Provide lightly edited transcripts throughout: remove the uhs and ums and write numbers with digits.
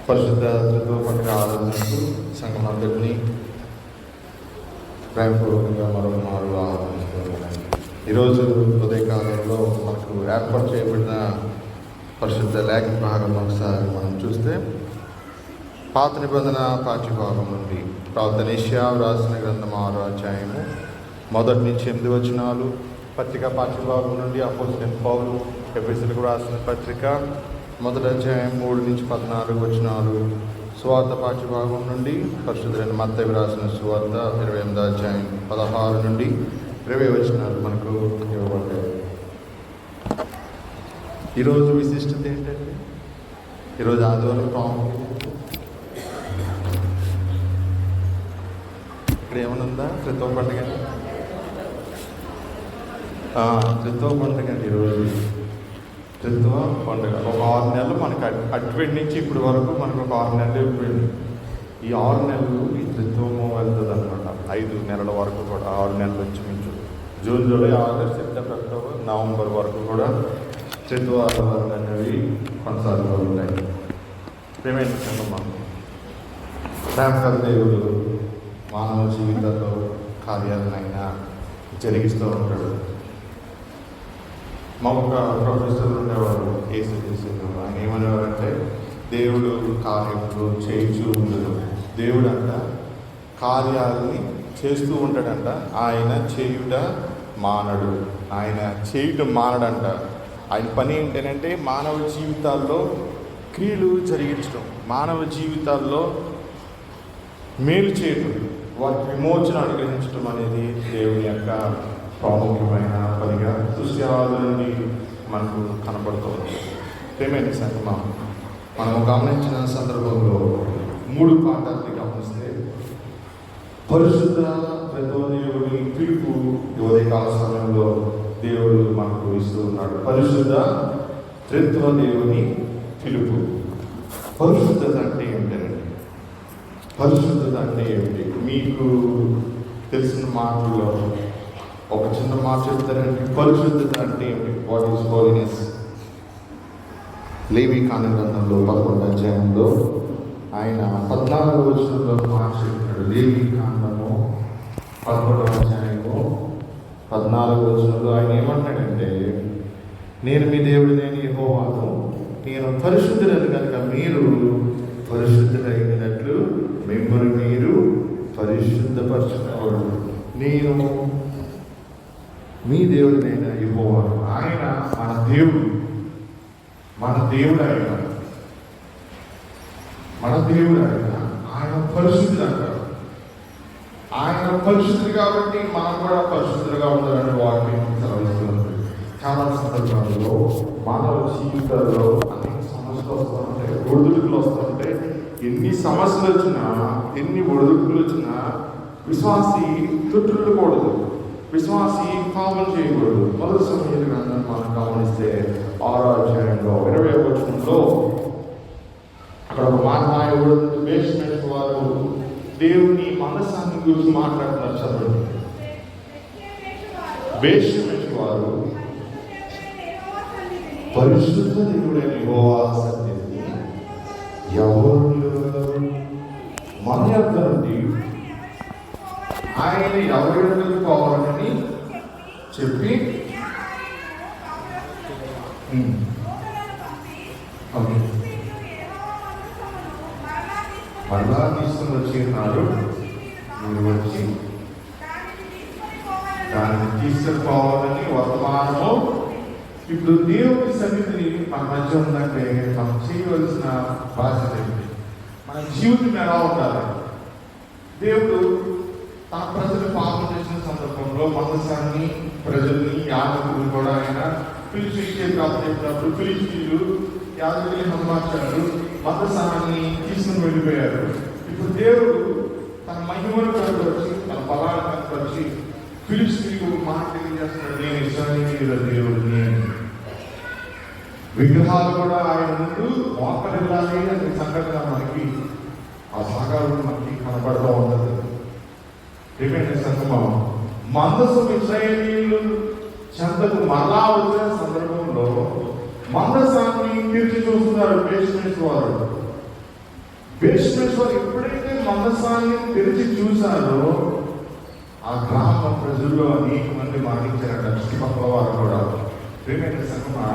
పరిశుద్ధ త్రిత్వ పండుగ ఆరాధనకు సంఘమంతటిని ప్రేమపూర్వకంగా మరొకమారు ఆహ్వానిస్తున్నాను. ఈరోజు ఉదయకాలంలో మనకు ఏర్పాటు చేయబడిన పరిశుద్ధ లేఖన భాగం ఒకసారి మనం చూస్తే పాత నిబంధన పాఠ్యభాగం నుండి ప్రవక్త యెషయా రాసిన గ్రంథం 6వ అధ్యాయము 1 నుంచి 8 వచనాలు, పత్రిక పాఠ్యభాగం నుండి అపోస్తలుడైన పౌలు ఎఫెసీయులకు రాసిన పత్రిక 1వ అధ్యాయం 3 నుంచి 14 వచనాలు, సువార్త పాఠ్యభాగం నుండి పరిశుద్ధుడైన మత్తయి రాసిన సువార్త 28వ అధ్యాయం 16 నుండి 20 వచనాలు మనకు ఇవ్వబడ్డాయి. ఈరోజు విశిష్టత ఏంటంటే, ఈరోజు ఆదివారం ప్రాముఖ్యత ఇక్కడ ఏమనుందా? త్రిత్వ పండుగ, త్రిత్వ పండుగ అండి. ఈరోజు త్రిత్వ పండుగ. ఒక 6 నెలలు మనకు అటువైపు నుంచి ఇప్పటి వరకు మనకు ఒక 6 నెలలు అయిపోయింది. ఈ 6 నెలలు ఈ త్రిత్వము వెళ్తుంది అనమాట. 5 నెలల వరకు కూడా 6 నెలలు వచ్చి మించు June, July, August, September, October, November వరకు కూడా త్రిత్వాలు అనేవి కొనసాగుతూ ఉంటాయి. ప్రేమేంటమ్మా, ప్రేమకర దేవుడు మానవ జీవితంలో కార్యాలనైనా జరిగిస్తూ ఉంటాడు. మా ఒక ప్రొఫెసర్ ఉండేవారు, చేసేవారు. ఆయన ఏమనేవారంటే, దేవుడు కార్యములు చేయించు ఉండదు, దేవుడు అంట కార్యాలని చేస్తూ ఉంటాడంట, ఆయన చేయుట మానడు. ఆయన చేయుట మానడంట. ఆయన పని ఏంటంటే మానవ జీవితాల్లో క్రియలు జరిగించడం, మానవ జీవితాల్లో మేలు చేయటం, వాటి విమోచన అనుగ్రహించడం అనేది దేవుని యొక్క ప్రాముఖ్యమైన పనిగా సృష్టి ఆది నుండి మనకు కనబడుతుంది. ప్రేమైన సంగమా, మనం గమనించిన సందర్భంలో 3 పాఠాలని గమనిస్తే, పరిశుద్ధ త్రిత్వ దేవుని పిలుపు ఉదయకాల సమయంలో దేవుడు మనకు ఇస్తూ ఉన్నాడు. పరిశుద్ధ త్రిత్వ దేవుని పిలుపు. పరిశుద్ధత అంటే ఏమిటండి? పరిశుద్ధత అంటే ఏమిటి? మీకు తెలిసిన మాటల్లో ఒక చిన్న మాట చెప్తారండి. పరిశుద్ధత అంటే ఏమిటి? What is holiness? లేవీకాండ గ్రంథంలో 11వ అధ్యాయంలో ఆయన 14వ వచనంలో మాట చెప్తాడు. లేవీకాండము 11వ అధ్యాయము 14వ వచనంలో ఆయన ఏమంటాడంటే, నేను మీ దేవుడినైన యెహోవాను, నేను పరిశుద్ధులను కనుక మీరు పరిశుద్ధులైనట్లు మిమ్మల్ని మీరు పరిశుద్ధపరచుకోవడం. నేను మీ దేవుడినైన యెహోవాను. ఆయన మన దేవుడు, మన దేవుడు ఆయన, మన దేవుడు ఆయన. ఆయన పరిశుద్ధుడు అంటారు. ఆయన పరిశుద్ధుడు కాబట్టి మనం కూడా పరిశుద్ధులుగా ఉండాలని వాక్యం సెలవిస్తుంది. చాలా సందర్భాల్లో మానవ జీవితాల్లో అనేక సమస్యలు వస్తూ ఉంటాయి, ఒడిదుడుకులు వస్తూ ఉంటాయి. ఎన్ని సమస్యలు వచ్చినా, ఎన్ని ఒడిదుడుకులు వచ్చినా విశ్వాసి చుట్టుకూడదు, విశ్వాసి పాపం చేయకూడదు. మొదటి సమయాల గ్రంథం మనం గమనిస్తే 6వ అధ్యాయంలో 20వ వచనంలో అక్కడ ఒక మాట్లాడే బేస్మెంట్ వారు దేవుని మనస్సాన్ని గురించి మాట్లాడుతున్నారు. చదవండి. బేస్మెంట్ వారు పరిశుద్ధ దేవుడైన యెహోవా సన్నిధిని ఎవరు మన యొక్క నుండి ఆయన ఎవరికి పోవాలని చెప్పి మళ్ళా తీసుకుని వచ్చినారు. మీరు వచ్చి దాన్ని తీసుకుపోవాలని వర్తమానము. ఇప్పుడు దేవుని సన్నిధిని మన మధ్య ఉందంటే మనం చేయవలసిన బాధ్యత ఏంటి? మన జీవితం ఎలా ఉండాలి? దేవుడు తన ప్రజలు పాపం చేసిన సందర్భంలో మందసాన్ని, ప్రజల్ని, యాజకులు కూడా ఆయన పిలిచి చెప్పినప్పుడు పిలిచిలు యాజకుల్ని హతమార్చారు, మందసాన్ని తీసుకుని వెళ్ళిపోయారు. ఇప్పుడు దేవుడు తన మహిమను కనపరిచి, తన బలాన్ని కనపరిచి పిలిచి ఒక మాట తెలియజేస్తున్నాడు, నేను ఇశ్రాయేలీయుల దేవుడిని. విగ్రహాలు కూడా ఆయన ముందు మోకరిల్లాలి అనే సంఘటన మనకి, ఆ సాగాలు మనకి కనపడుతూ ఉంటుంది. సంగమం మందసం ఇశ్రాయేలీయులు చెంతకు మరలా వచ్చిన సందర్భంలో మందసాన్ని తీర్చి చూస్తున్నారు బేస్మెంట్స్ వారు. బేస్మెంట్స్ ఎప్పుడైతే మందసాన్ని తెరిచి చూశారో ఆ గ్రామ ప్రజల్లో అనేక మంది మరణించారట. చుట్టుపక్కల వారు కూడా ప్రేమైన సంగమా,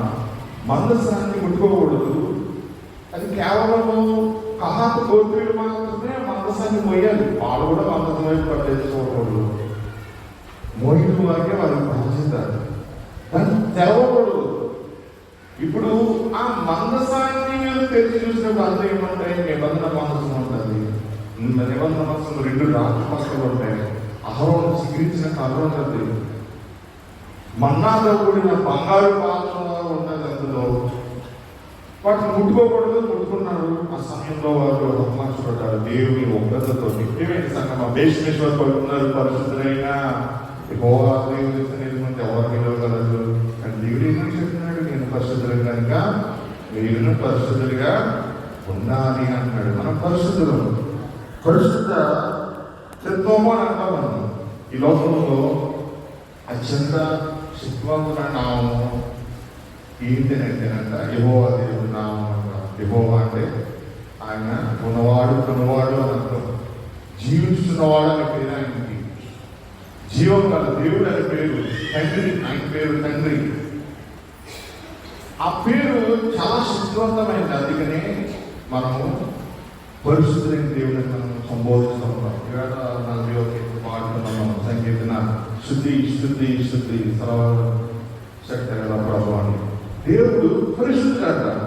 మందసాన్ని ముట్టుకోకూడదు. అది కేవలము కహాతు గోత్రులు మాత్రమే మందసాన్ని మోయాలి. వాళ్ళు కూడా మందసం వైపు పట్టేసుకోకూడదు. మోయిన వారికే వాళ్ళకి బాధ్యత. దాన్ని తెరవకూడదు. ఇప్పుడు ఆ మందసాన్ని తెరిచి చూసినప్పుడు అందరూ ఏమంటాయి? నిబంధన మందసం ఉంటుంది. నిబంధన మందసం 2 రాత్రి పక్కలు ఉంటాయి. అహరోను స్వీకరించిన కర్ర ఉంటుంది. మన్నాతో కూడిన బంగారు పాత్ర ఉంటుంది. అందులో వాటిని ముట్టుకోకూడదు. ముట్టుకున్నారు. ఆ సమయంలో వారు అవమానపడ్డారు దేవుని ఉగ్రతతో. ఏమైంది సంగమా? బేస్మేశ్వర్ పడుతున్నారు. పరిశుద్ధులైన దేవుని ఎవరు నిలవగలరు? కానీ దేవుడు ఏమని చెప్తున్నాడు? నేను పరిశుద్ధులు కనుక మీరు పరిశుద్ధులుగా ఉండాలి అంటున్నాడు. మనం పరిశుద్ధులు. పరిశుద్ధ తత్వము అని అంటాం మనం. ఈ లోకంలో అత్యంత శక్తివంతుల నామము ఏంటంటేనంట యెహోవా దేవుడి నామం అంటాం. యెహోవా అంటే ఆయన కొనవాడు అని అర్థం. జీవిస్తున్నవాడు అనే పేరు ఆయనకి. జీవం గల దేవుడు అనే పేరు. తండ్రి, ఆయన పేరు తండ్రి. ఆ పేరు చాలా శక్తివంతమైనది. అందుకనే మనము పరిశుద్ధులైన దేవుడిని మనం సంబోధిస్తూ ఉంటాం. ఇవాళ 41 పాడుతున్నాం మనం. సంకీర్తన శుద్ధి శుద్ధి శుద్ధి సర్వశక్తి ప్రభు అని. దేవుడు పరిశుద్ధుడు అంటారు.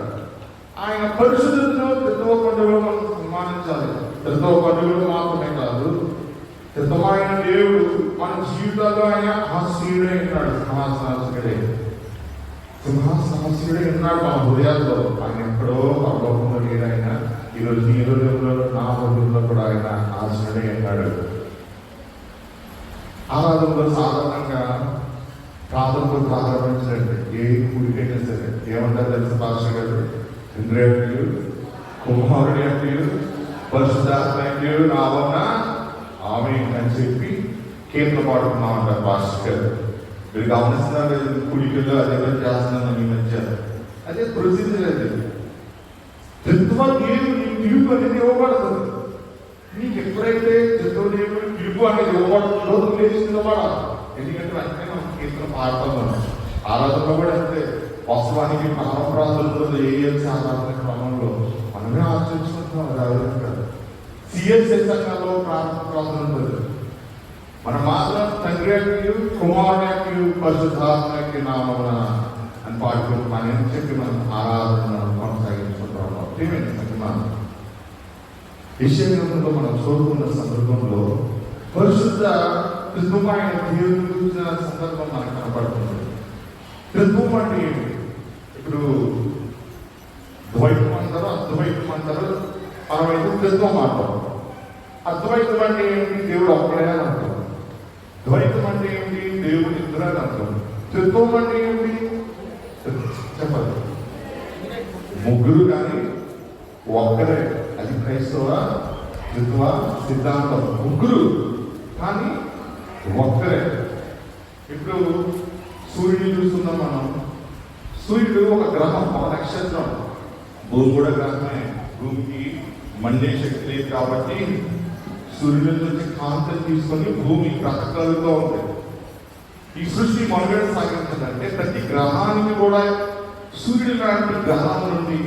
ఆయన పరిశుద్ధతను క్రితవ పండుగలో మనం సన్మానించాలి. క్రితవ పండుగలు మాత్రమే కాదు, క్రితమైన దేవుడు మన జీవితాల్లో ఆయన హాస్యుడే ఉన్నాడు. సింహాసనాసుడే ఉన్నాడు మన హృదయాల్లో. ఆయన ఎక్కడో పరలోకంలో లేడు. ఆయన ఈరోజు నీ హృదయంలో, నా హృదయంలో కూడా ఆయన ఆశుడే ఉన్నాడు. ఆరాధనలో సాధారణంగా ప్రార్థనతో ప్రారంభించినట్టు ఏ గుడికైనా సరే ఏమంటారు తెలుసు పాస్టర్ గారు? తండ్రి అంటే కుమారుడి అంటే పరిశుద్ధాత్మ అంటే నావన్న ఆమె అని చెప్పి కీర్తన పాడుతున్నాం అంటారు పాస్టర్ గారు. మీరు గమనిస్తున్నారు కుడికల్లో అదే చేస్తున్నాను ఈ మధ్య. అదే ప్రసిద్ధి లేదు. దేవుని పిలుపు అనేది ఇవ్వబడుతుంది. నీకు ఎప్పుడైతే దేవుని పిలుపు అనేది ఇవ్వబడుతుందో నువ్వు లేచి నిలబడాలి. ఎందుకంటే అంటే మనం కీర్తన పాడుతున్నాం. ఆరాధనలో కూడా అంతే. వాస్తవానికి పరమప్రాంతంలో ఏఎల్సి ఆరాధన క్రమంలో మనమే ఆచరించుకుంటున్నాం. రాజంగా సిఎస్ఎస్ సంఘాల్లో ప్రార్థన ఉంటుంది. మనం మాత్రం తండ్రి కుమారుడు పరిశుద్ధాత్మకి నామమున అని పాడుకుంటున్నాను అని చెప్పి మనం ఆరాధన కొనసాగించుకుంటున్నాం. విషయంలో మనం చదువుకున్న సందర్భంలో పరిశుద్ధ క్రిస్తుమైన దేవుని గురించిన సందర్భం మనకు కనపడుతుంది. క్రిస్తుం అంటే ఇప్పుడు ద్వైతం అంటారు, అద్వైతం అంటారు. మనమైతే క్రిస్తుం అంటాం. అద్వైతం అంటే ఏంటి? దేవుడు ఒక్కడే అని అంటాం. ద్వైతం అంటే ఏంటి? దేవుడు ఇద్దరు అని అంటాం. క్రిస్తుం అంటే ఏంటి చెప్పండి? ముగ్గురు కానీ ఒక్కరే. అది క్రైస్తవ క్రిస్తువ సిద్ధాంతం. ముగ్గురు కానీ ఒక్కరే. ఇప్పుడు సూర్యుడిని చూస్తున్నాం మనం. సూర్యుడు ఒక గ్రహం, ఒక నక్షత్రం. భూమి కూడా గ్రహమే. భూమికి మండే శక్తి లేదు కాబట్టి సూర్యుడి నుంచి కాంతిని తీసుకొని భూమి బ్రతకలుగుతూ ఉంటుంది. ఈ సృష్టి మనుగడ సాగించాలంటే ప్రతి గ్రహానికి కూడా సూర్యుడు లాంటి గ్రహాల నుండి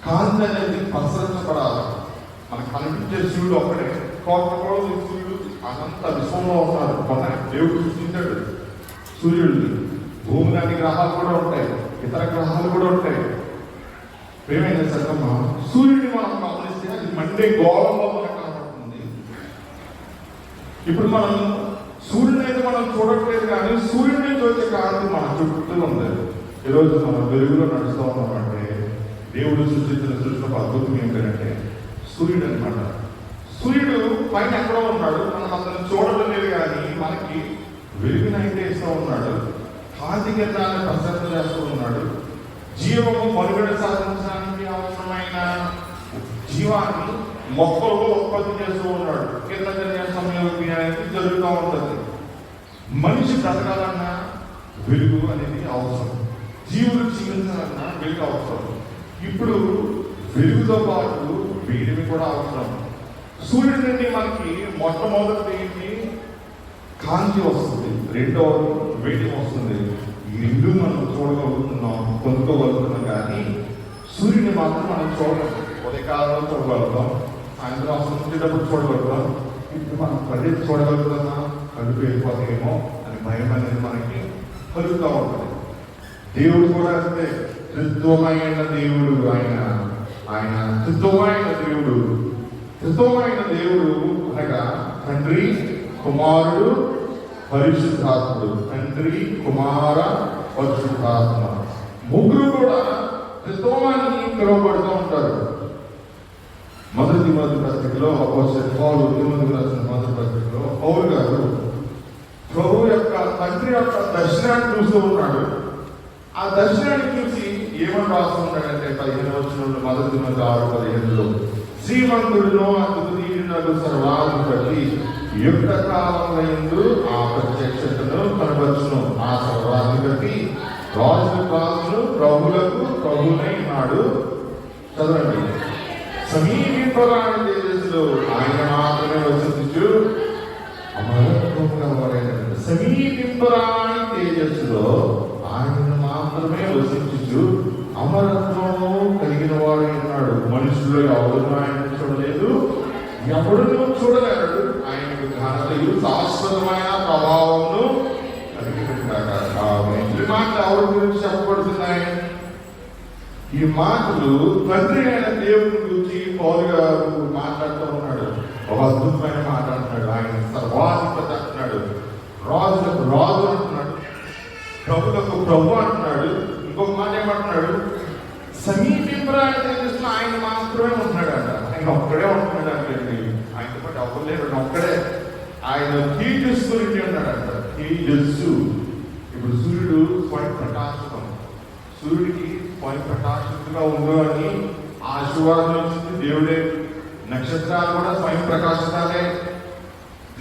కాంతి అనేది ప్రసరించబడాలి. మనకు కనిపించే సూర్యుడు ఒక్కడే. కోట్ల సూర్యుడు అనంత విశ్వంలో ఉన్నారు. మన దేవుడు సృష్టించాడు సూర్యుడిని. భూమి లాంటి గ్రహాలు కూడా ఉంటాయి, ఇతర గ్రహాలు కూడా ఉంటాయి. ఏమైనా సగమా సూర్యుడిని మనం గమనిస్తే అది మండే గోళంలో మనకు కనబడుతుంది. ఇప్పుడు మనం సూర్యుని అయితే మనం చూడట్లేదు, కానీ సూర్యుడిని చూసే కాంతి మన చుట్టూ ఉంది. ఈరోజు మనం వెలుగులో నడుస్తూ ఉన్నామంటే దేవుడు సృష్టించిన సృష్టి అద్భుతం ఏంటంటే సూర్యుడు అనమాట. సూర్యుడు పైన ఎక్కడో ఉన్నాడు, మనం అతను చూడడం లేదు, కానీ మనకి వెలుగునైతే ఇస్తూ ఉన్నాడు. కాంతి కిరణాన్ని ప్రసరణ చేస్తూ ఉన్నాడు. జీవము మనుగడ సాధించడానికి అవసరమైన జీవాన్ని మొక్కల్లో ఉత్పత్తి చేస్తూ ఉన్నాడు. కింద సంయోగం అనేది జరుగుతూ ఉంటుంది. మనిషి బ్రతకాలన్నా వెలుగు అనేది అవసరం. జీవులు జీవించాలన్నా వెలుగు అవసరం. ఇప్పుడు వెలుగుతో పాటు వేడిమి కూడా అవసరం. సూర్యుడి నుండి మనకి మొట్టమొదటి ఏంటి? కాంతి వస్తుంది, రెండవది వేడి వస్తుంది. ఈ రెండు మనం చూడగలుగుతున్నాం, పొందుకోగలుగుతున్నాం. కానీ సూర్యుని మాత్రం మనం చూడలేము. ఉదయకాలంలో చూడగలుగుతాం, సాయంత్రం అసలు చూడగలుగుతాం. ఇప్పుడు మనం కళ్ళు చూడగలుగుతామా? కళ్ళు వెళ్ళిపోతాయేమో అని భయం అనేది మనకి కలుగుతూ ఉంటుంది. దేవుడు కూడా అంతే, త్రిత్వమైన దేవుడు. ఆయన త్రిత్వమైన దేవుడు. త్రిత్వమైన దేవుడు అనగా తండ్రి, కుమారుడు, పరిశుద్ధాత్ముడు. తండ్రి, కుమార, పరిశుద్ధాత్మ ముగ్గురు కూడా త్రిత్వమాన్ని పిలువబడుతూ ఉంటారు. మొదటి తిమోతి పత్రికలో తిమోతికి రాసిన మొదటి పత్రికలో పౌలు గారు ప్రభు యొక్క తండ్రి యొక్క దర్శనాన్ని చూస్తూ ఉన్నాడు. ఆ దర్శనాన్ని చూసి ఏమని రాస్తూ ఉన్నాడంటే 15వ వచనంలో, మొదటి తిమోతి 6:15లో, శ్రీమంతుడును అద్భుతీయుడునగు సర్వాధిపతి యుక్త కాలములందు ఆ ప్రత్యక్షతను కనబరుచును. ఆ సర్వాధిపతి రాజులకు రాజును, ప్రభువులకు ప్రభువునై ఉన్నాడు. చదవండి. సమీపింపరాని తేజస్సులో ఆయన మాత్రమే వసించు అమరత్వం గలవాడైన. సమీపింపరాని తేజస్సులో ఆయన మాత్రమే వసించు అమరత్వము కలిగిన వాడు ఉన్నాడు. మనుషుల్లో ఎవరు ఆయన చూడలేదు, ఎవరునూ చూడలేడు. ఆయనకు ఘనతయు శాశ్వతమైన ప్రభావమును కలిగి ఉంటాడు. ఈ మాట ఎవరి గురించి చెప్పబడుతున్నాయి? ఈ మాటలు తండ్రి అయిన దేవుని గురించి పౌలు గారు మాట్లాడుతూ ఉన్నాడు. ఒక అద్భుతమైన మాట అంటున్నాడు. ఆయన సర్వాధిపతి అంటున్నాడు, రాజులకు రాజు అంటున్నాడు, ప్రభులకు ప్రభు అంటున్నాడు. ఇంకొక మాట ఏమంటున్నాడు? సమీపింపరాని తేజస్సులో ఆయన మాత్రమే ఉంటున్నాడు అంట. ఆయన ఒక్కడే ఉంటున్నాడు అంటే ఆయనతో పాటు ఎవరు లేరు, ఒక్కడే. ఆయన తేజస్సు గురించి ఉన్నాడంట. తేజస్సు. ఇప్పుడు సూర్యుడు స్వయం ప్రకాశం. సూర్యుడికి స్వయం ప్రకాశంగా ఉండు అని ఆశీర్వాదం వచ్చింది దేవుడే. నక్షత్రాలు కూడా స్వయం ప్రకాశితాలే.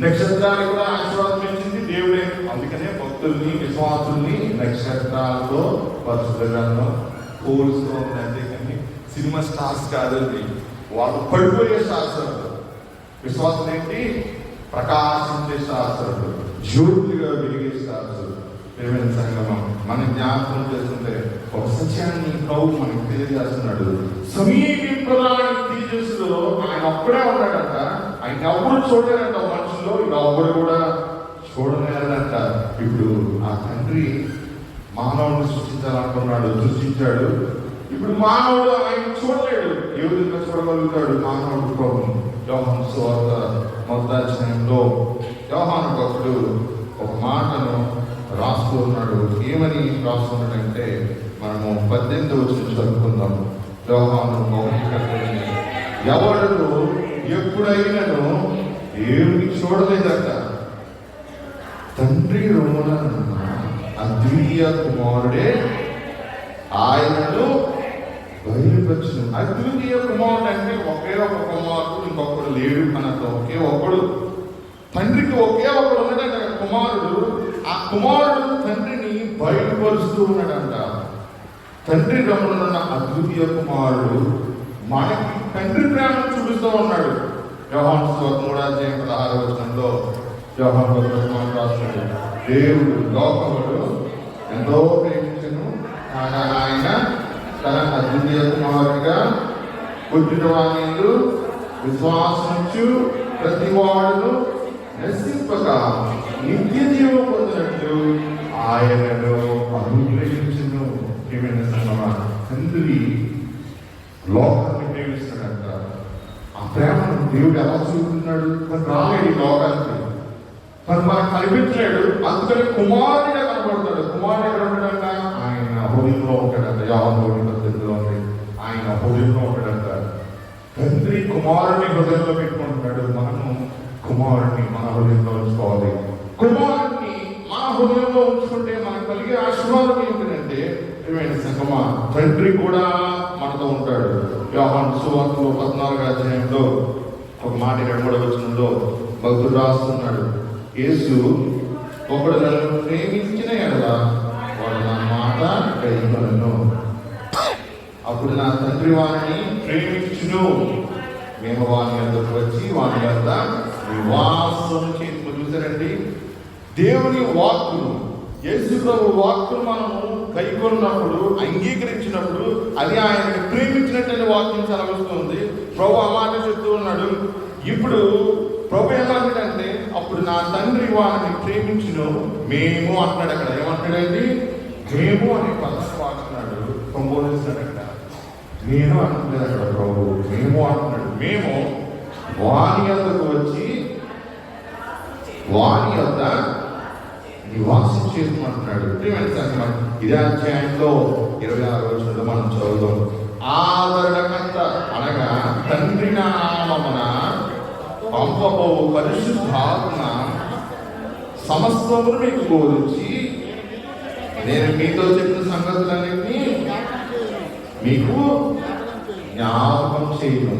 నక్షత్రాలు కూడా ఆశీర్వాదం ఇచ్చింది దేవుడే. అందుకనే భక్తుల్ని, విశ్వాసుల్ని నక్షత్రాలతో పరిశుద్ధంగా పోలుస్తూ ఉంది. అంతేకాని సినిమా స్టార్స్ కాదండి, వాళ్ళు పడిపోయే శాస్త్రాలు. విశ్వాసం ఏంటి? ప్రకాశించే శాస్త్రాలు, జ్యోతిగా వెలిగే శాస్త్రాలు. ప్రేమైన సంగమం, మన జ్ఞాపకం చేస్తుంటే ఒక సత్యాన్ని ప్రభు మనకి తెలియజేస్తున్నాడు. సమీపింపరాని తేజస్సులో ఆయన ఒక్కడే ఉన్నాడంట. ఆయన ఎవరు చూడలేరంట. మనుషుల్లో ఎవరు కూడా చూడలేరంట. ఇప్పుడు ఆ తండ్రి మానవుడిని సృష్టించాలనుకున్నాడు, సృష్టించాడు. ఇప్పుడు మానవుడు ఆయన చూడలేడు. ఏ విధంగా చూడగలుగుతాడు మానవుడు ప్రభుని? యోహాను సువార్త 1వ అధ్యాయంలో యోహాను భక్తుడు ఒక మాటను రాస్తూ ఉన్నాడు. ఏమని రాస్తున్నాడంటే, మనము 18వ వచనం చదువుకుందాం. యోహాను మౌనికర్తని ఎవరు ఎప్పుడైనాను దేవుని చూడలేదట. తండ్రి రొమ్మున అద్వితీయ కుమారుడే ఆయనను బయలుపరచును. అద్వితీయ కుమారుడు అంటే ఒకే ఒక కుమారుడు, ఇంకొకడు లేడు అన్నట్టు. ఒకే ఒకడు, తండ్రికి ఒకే ఒకడు ఉన్నాడంట కుమారుడు. ఆ కుమారుడు తండ్రిని బయలుపరుస్తూ ఉన్నాడంట. తండ్రి రమణున్న అద్వితీయ కుమారుడు మనకి తండ్రి ప్రేమను చూపిస్తూ ఉన్నాడు. యోహాను సువార్త 3వ అధ్యాయం 16వ వచనంలో యోహాను భక్తుడు రాస్తాడు, దేవుడు లోకమును ఎంతో ప్రేమించెను, కాగా ఆయన తన అద్వితీయ కుమారుడిగా పుట్టిన వానియందు విశ్వాసముంచు ప్రతి వాడును నశింపక నిత్య జీవం పొందినట్లు ఆయనను అనుగ్రహించును. ప్రియమైన సంగమా, తండ్రి లోకాన్ని ప్రేమిస్తాడంట. ఆ ప్రేమను దేవుడు ఎలా చూపుతున్నాడు? తను రాలేడు ఈ లోకానికి, తను మనకు కనిపించలేడు. అందుకని కుమారుడిగా కనబడతాడు. కుమారుడు ఎక్కడ ఉంటాడంట? ఆయన హృదయంలో ఉంటాడంట. యోహాను పత్రికలో ఉంది, ఆయన హృదయంలో ఉంటాడంట. తండ్రి కుమారుడిని హృదయంలో పెట్టుకుంటున్నాడు. మనము కుమారుడిని మన హృదయంలో ఉంచుకోవాలి. కుమారుడిని మన హృదయంలో ఉంచుకుంటే మనకు కలిగే ఆశీర్వాదం ఏంటంటే, ఏమైనా సంగమా, తండ్రి కూడా మనతో ఉంటాడు. యోహాను సువార్తలో 14వ అధ్యాయంలో ఒక మాట 2వ వచనంలో భక్తుడు రాస్తున్నాడు, యేసు ఒకడు నన్ను ప్రేమించిన ఎడల వాడు నా మాట కైకొనును, అప్పుడు నా తండ్రి వారిని ప్రేమించును, మేము వాని యొద్దకు వచ్చి వాని యొద్ద నివాసం చేసి. చూసారండి, దేవుని వాక్కును, యేసు ప్రభు వాక్కును మనము కైకొన్నప్పుడు, అంగీకరించినప్పుడు అది ఆయనని ప్రేమించినట్టు వాక్యం సెలవిస్తుంది. ప్రభు ఆ మాట చెప్తూ ఉన్నాడు. ఇప్పుడు ప్రభు ఏమంటాడంటే, అప్పుడు నా తండ్రి వారిని ప్రేమించును, మేము అంటున్నాడు. అక్కడ ఏమంటాడండి? మేము అనే పదాన్ని వాడుతున్నాడు, సంబోధిస్తున్నాడు. అక్కడ నేను అంటున్నాడు, అక్కడ ప్రభు మేము అంటున్నాడు. మేము వాని యొద్దకు వచ్చి వాని యొద్ద నివాసం చేయమంటున్నాడు. ఇదే అధ్యాయంలో 26వ వచనంలో మనం చదువుతాం. ఆదరణకర్త అనగా తండ్రి నామమున పంపబోవు పరిశుద్ధాత్మ సమస్తమును మీకు బోధించి నేను మీతో చెప్పిన సంగతులన్నింటినీ మీకు జ్ఞాపకం చేయను.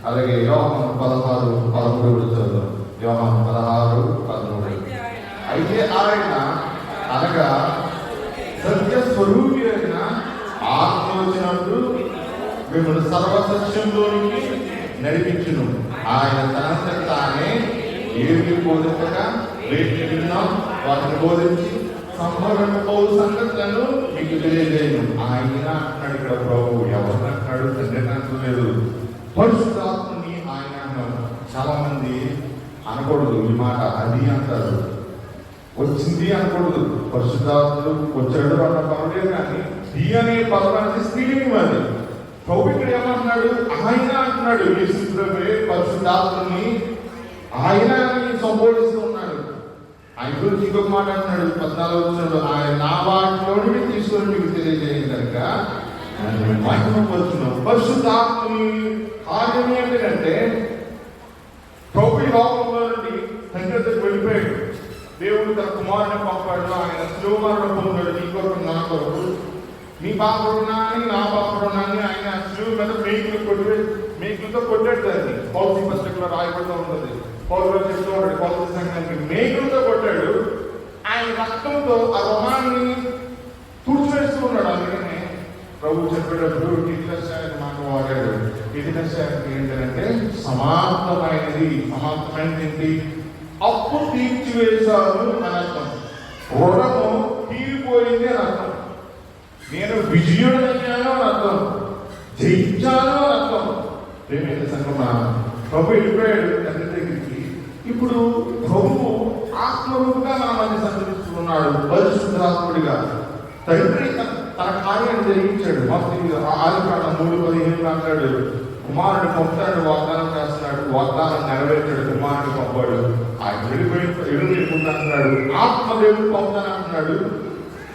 అలాగే యోహాను 16:13 చదువుతాం. యోహాను 16:13. అయితే ఆయన అనగా సత్య స్వరూపి అయిన ఆత్మ వచ్చినప్పుడు మిమ్మల్ని సర్వసత్యంలోనికి నడిపించును. ఆయన తనంతట తానే ఏమి బోధించగా రేపు విన్నాం వాటిని బోధించి సంభవించబోవు సంగతులను మీకు తెలియజేయను. ఆయన అంటున్నాడు. ఇక్కడ ప్రభు ఎవరిని అంటున్నాడు? తండ్రిని అంటలేదు, పరిశుద్ధాత్మని ఆయన అన్నాడు. చాలా మంది అనకూడదు ఈ మాట, అది అంటారు. వచ్చింది అనకూడదు. పరిశుద్ధాత్ముడు వచ్చాడు అన్న పనులే, కానీ ది అనే పదం స్త్రీలింగం. అది ప్రభు ఇక్కడ ఏమంటున్నాడు? ఆయన అంటున్నాడు. యేసుప్రభువే పరిశుద్ధాత్మని ఆయన సంబోధిస్తూ ఉన్నాడు. ఆయన గురించి ఇంకొక మాట అంటున్నాడు 14వ వచనంలో, ఆయన నా వాటిలోని తీసుకొని మీకు తెలియజేయను కనుక మహిమపరుచున్నాం. పరిశుద్ధాత్మని కార్యం ఏంటంటే, ప్రభు ఈ లోకంలో నుండి తండ్రి దగ్గరికి వెళ్ళిపోయాడు. దేవుడు తన కుమారుని పంపాడు. ఆయన శిలువమరణం పొందాడు నీ కొరకు నా కొరకు. నీ పాప రుణాన్ని నా పాప రుణాన్ని ఆయన శిలువ మీద మేకులతో కొట్టాడు. దాన్ని పౌల్సీ పుస్తకంలో రాయబడుతూ ఉంటుంది. పౌరులు చెప్తూ ఉంటాడు, పౌల్సీ సంఘానికి మేకులతో కొట్టాడు. ఆయన రక్తంతో ఆ రుణాన్ని తుడిచివేస్తూ ఉన్నాడు. అందుకనే ప్రభు చెప్పేటప్పుడు కిటిలశానికి మాట వాడాడు. కిటిలశానికి ఏంటంటే సమాప్తమైనది. సమాప్తమైనది అప్పు తీర్చివేశాను అని అర్థం. రుణము తీరిపోయింది అని అర్థం. నేను విజయుడయ్యాను అని అర్థం. జయించాను అని అర్థం. ప్రేమైన సంగమా, ప్రభు వెళ్ళిపోయాడు తండ్రి దగ్గరికి. ఇప్పుడు ప్రభు ఆత్మరూపంగా మన మధ్య సంచరిస్తున్నాడు, పరిశుద్ధాత్ముడిగా. తండ్రి తన కార్యాన్ని జరిగించాడు. ఆదికాండం 3:15 అంటాడు, కుమారుడు పంపుతాడు, వాగ్దానం చేస్తున్నాడు, వాగ్దానం నెరవేర్చాడు, కుమారుడు పంపాడు. ఆయన వెళ్ళిపోతాడు, ఆత్మదేవుడు పంపుతానంటున్నాడు.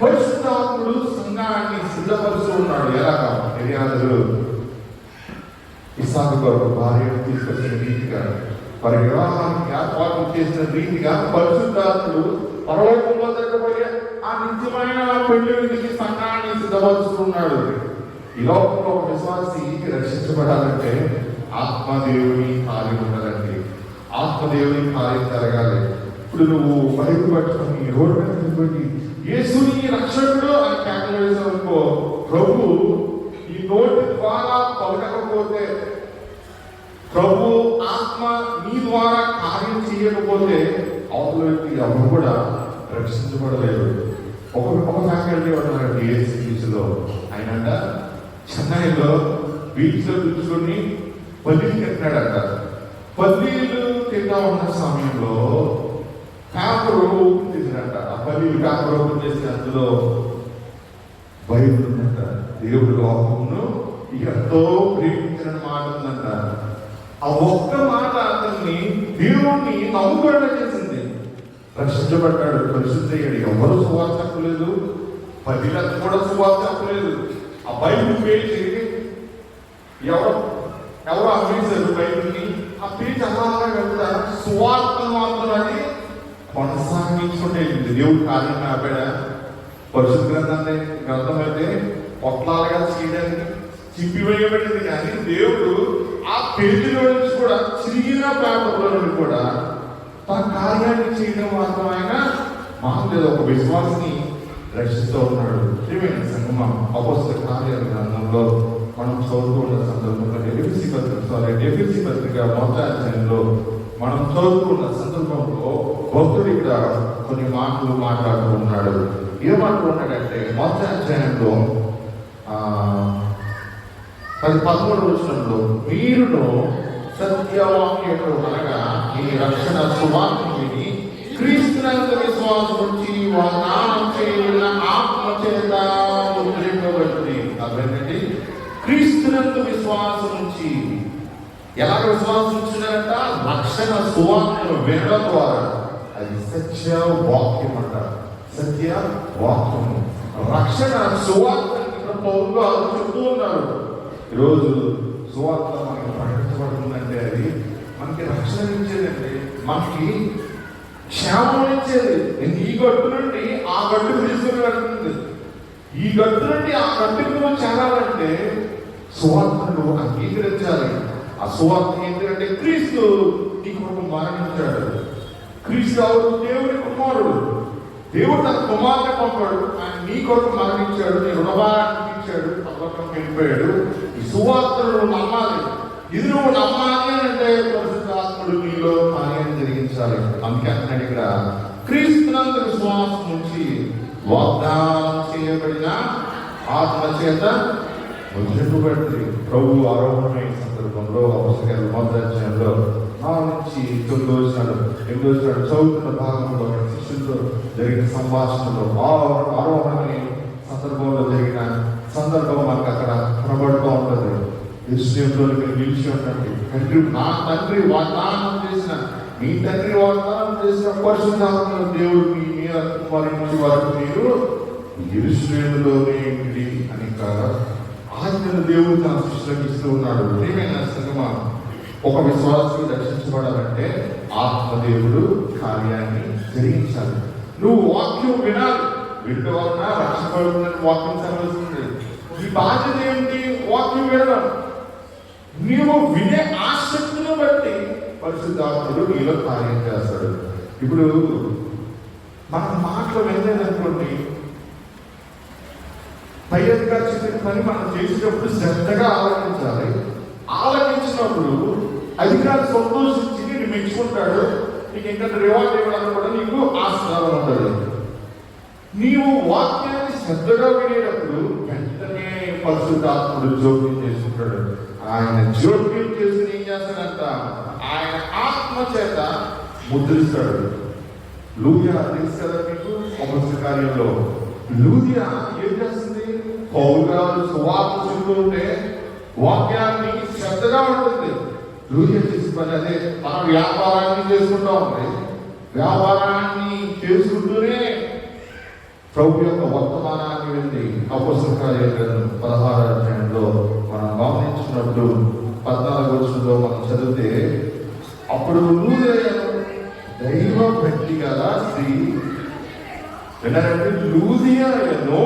పరిశుద్ధాత్ముడు సంఘాన్ని సిద్ధపరుస్తూ ఉన్నాడు. ఎలాగా? ఎలియాజరు ఇస్సాకు కొరకు భార్యను తీసుకొచ్చిన రీతిగా, వారి వివాహానికి ఏర్పాటు చేసిన రీతిగా పరిశుద్ధాత్ముడు పరలోకంలో జరగబోయే ఆ నిత్యమైన పెళ్లికి సంఘాన్ని సిద్ధపరుస్తున్నాడు. ఈ లోకంలో ఒక విశ్వాసి రక్షించబడాలంటే ఆత్మదేవుని కార్యం ఉండాలండి. ఆత్మదేవుని కార్యం జరగాలి. ఇప్పుడు నువ్వు బైబిల్ పట్టుకొని రోడ్డు మీద తిరిగి యేసుని రక్షకుడు అని కేకలు వేసావనుకో, ప్రభు ఈ నోటి ద్వారా పలకకపోతే, ప్రభు ఆత్మ నీ ద్వారా కార్యం చేయకపోతే అవతల వ్యక్తి ఎవరు కూడా రక్షించబడలేదు. ఒక ఫ్యాకల్టీ ఉన్నారండి ఏసీ బీచ్లో. ఆయనంట చెన్నైలో బీచ్లో కూర్చొని పల్లీలు కట్టినాడంట. పల్లీలు తింటా ఉన్న సమయంలో పేపర్ ఓపెన్ చేసినట్ట. ఆ పల్లీలు పేపర్ ఓపెన్ చేసి అందులో బైబిల్ ఉందంట. దేవుడు లోకమును ఎంతో ప్రేమించిన మాట ఉందంట. ఆ ఒక్క మాట అతన్ని దేవుణ్ణి నమ్ముకోవడం చేసింది. రక్షించబడ్డాడు, పరిశుద్ధయ్యాడు. ఎవరు సువార్త చెప్పలేదు, పల్లీలంతా కూడా సువార్త చెప్పలేదు. ఆ బైబిల్ పేజీ ఎవరు అమ్మేశారు బైబిల్ని. ఆ పేజీ అలా వెళ్తా సువార్తను మాత్రం అది కొనసాగించుకుంటే దేవుడు కార్యం ఆపాడా? పరిశుద్ధ గ్రంథం అయితే పొట్లాలుగా చేయడానికి చింపివేయబడింది, కానీ దేవుడు ఆ పేజీలో నుంచి కూడా చిరిగిన పేపర్లో నుండి కూడా తన కార్యాన్ని చేయడం మాత్రం ఆయన మామూలు ఒక విశ్వాసిని రక్షిస్తూ ఉన్నాడు. సంగమం అపొస్తలుల కార్యాల గ్రంథంలో మనం చదువుతూ ఉన్న సందర్భంలో ఎఫెసీ పత్రిక మొదటి అధ్యాయంలో మనం చదువుతున్న సందర్భంలో భక్తుడు ఇక్కడ కొన్ని మాటలు మాట్లాడుతూ ఉన్నాడు. ఏమంటున్నాడంటే మొదటి అధ్యాయంలో 13వ వచనంలో మీరును సత్యవాక్యము అనగా ఈ రక్షణ సువార్తను విని క్రీస్తునందు విశ్వాసం ఉంచి వాగ్దానం చేయబడిన ఆత్మ చేత ముద్రింపబడింది. అదేంటంటే క్రీస్తునందు విశ్వాసం ఉంచి ఎలాగ విశ్వాసం ఉంచినారంట? రక్షణ సువార్తను వినడం ద్వారా. అది సత్య వాక్యం అంటారు. సత్య వాక్యము రక్షణ సువార్త పౌరులు గారు చెప్తూ ఉన్నారు. ఈరోజు సువార్త మనకి ప్రకటించబడుతుందంటే అది మనకి రక్షణ ఇచ్చేదండి, మనకి క్షేమం ఇచ్చేది. ఈ గట్టు నుండి ఆ గట్టుకు తీసుకుని వెళ్తుంది. ఈ గట్టు నుండి ఆ గట్టుకు నువ్వు చేరాలంటే సువార్తను అంగీకరించాలి. ఆ సువార్త ఏంటంటే క్రీస్తు నీ కొరకు మరణించాడు. క్రీస్తు ఎవరు? దేవుని కుమారుడు. దేవుడు తన కుమారుని పంపాడు. ఆయన నీ కొరకు మరణించాడు, నీ రుణభారాన్ని ఇచ్చాడు, పరలోకానికి వెళ్ళిపోయాడు. ఈ సువార్తను నువ్వు నమ్మాలి. ఇది నువ్వు నమ్మాలి అంటే పరిశుద్ధాత్ముడు నీలో కార్యాన్ని జరిగించాలి. అందుకే అంటున్నాడు ఇక్కడ క్రీస్తునందు విశ్వాసం నుంచి వాగ్దానం చేయబడిన ఆత్మ చేత ముద్రింపబడింది. ప్రభు ఆరోహణమైన సందర్భంలో అవసరం మొదటి అధ్యాయంలో 4 నుంచి 9వ వచనాలు చదువుతున్న భాగంలో శిష్యులతో జరిగిన సంభాషణలో ఆరోహణమైన సందర్భంలో జరిగిన సందర్భం మనకు అక్కడ కనబడుతూ ఉంటుంది. యెరూషలేములో మీరు నిలిచి ఉండండి. నా తండ్రి వాగ్దానం చేసిన, మీ తండ్రి వాగ్దానం చేసిన పరిశుద్ధాత్మ దేవుడు మీ మీద కుమారుని వరకు మీరు యెరూషలేములోనే ఉండి అని కాదు ఆజ్ఞను దేవుడు తన శిష్యులకు ఇస్తూ ఉన్నాడు. ఏమైనా సంగమా, ఒక విశ్వాసం రక్షించబడాలంటే ఆత్మదేవుడు కార్యాన్ని జరిగించాలి. నువ్వు వాక్యం వినాలి. వింటూ వలన రక్షించబడుతుందని వాక్యం చదవలసింది. ఈ బాధ్యత ఏంటి? వాక్యం వినడం. నీవు వినే ఆసక్తిని బట్టి పరిశుద్ధాత్ముడు నీలో కార్యం చేస్తాడు. ఇప్పుడు మనం మాటలు వినలేదనుకోండి, పై అధికారి చెప్పిన పని మనం చేసేటప్పుడు శ్రద్ధగా ఆలోచించాలి. ఆలోచించినప్పుడు అధికారి సంతోషించి నేను మెచ్చుకుంటాడు. నీకు ఇంకా రివార్డ్ ఇవ్వడానికి కూడా నీకు ఆస్కారం ఉంటుంది. నీవు వాక్యాన్ని శ్రద్ధగా వినేటప్పుడు వెంటనే పరిశుద్ధాత్ముడు జోక్యం చేసుకుంటాడు. ఆయన జోక్యం చేసి ఏం చేస్తాడంట? ఆయన ఆత్మ చేత ముద్రిస్తాడు. లూదియా తెలుసు కదా మీకు, అపొస్తలుల కార్యంలో లూదియా ఏం చేస్తుంది? పౌలు గారు సువార్త చెబుతూ ఉంటే వాక్యాన్ని శ్రద్ధగా ఉంటుంది. లూదియా చేసి పని అదే. మన వ్యాపారాన్ని చేసుకుంటా ఉంది. వ్యాపారాన్ని చేసుకుంటూనే ప్రభు యొక్క వర్తమానాన్ని వెళ్ళి అపొస్తలుల కార్యాలు 16వ అధ్యాయంలో మనం గమనించినప్పుడు 14వ వచనంలో మనం చదివితే, అప్పుడు లూదియను దైవ భక్తి గల స్త్రీ విన్నారంటే, లూదియను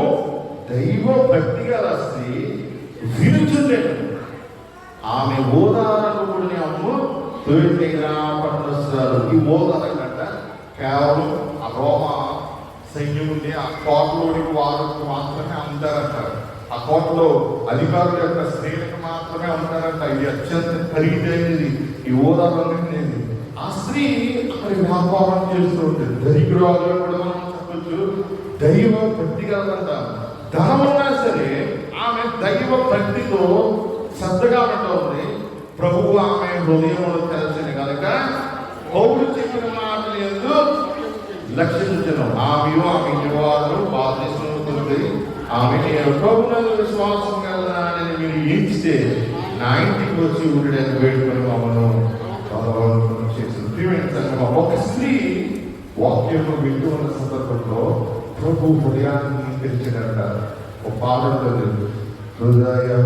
దైవ భక్తి గల స్త్రీ వినుచుండెను. ఆమె ఓదారకుడిని అమ్ము తొలితైన పట్టణస్తురాలు. ఈ ఓదారకంట కేవలం ఆ రోమ సైన్యం ఉంది, ఆ కోటలోనికి వారికి మాత్రమే అమ్ముతారంటారు. ఆ కోటలో అధికారుల యొక్క స్త్రీలకు మాత్రమే అమ్ముతారంట. ఇది అత్యంత ఖరీదైనది. ఈ ఓదారనేది ఆ స్త్రీ అక్కడ వ్యాపారం చేస్తూ ఉంటుంది. దరిద్రాలుగా కూడా మనం చెప్పచ్చు. దైవ భక్తి కలదంట. ధనం ఉన్నా సరే ఆమె దైవ భక్తితో శ్రద్ధగా ఉంటుంది. ప్రభువు ఆమె హృదయంలో తెలిసిన కనుక పౌలు చెప్పిన మాటలు ఎందు లక్ష్యించను. ఆమె నివారు బాధ్యతలు ఆమె ప్రభువునందు విశ్వాసం కలదని మీరు ఎంచితే నా ఇంటికి వచ్చి ఉండడానికి వేడుకొని మమ్మల్ని చేసిన ఒక స్త్రీ వాక్యం వింటూ ఉన్న సందర్భంలో ప్రభు హృదయాన్ని తెరిచినట్ట. ఒక పాట ఉంటుంది, హృదయం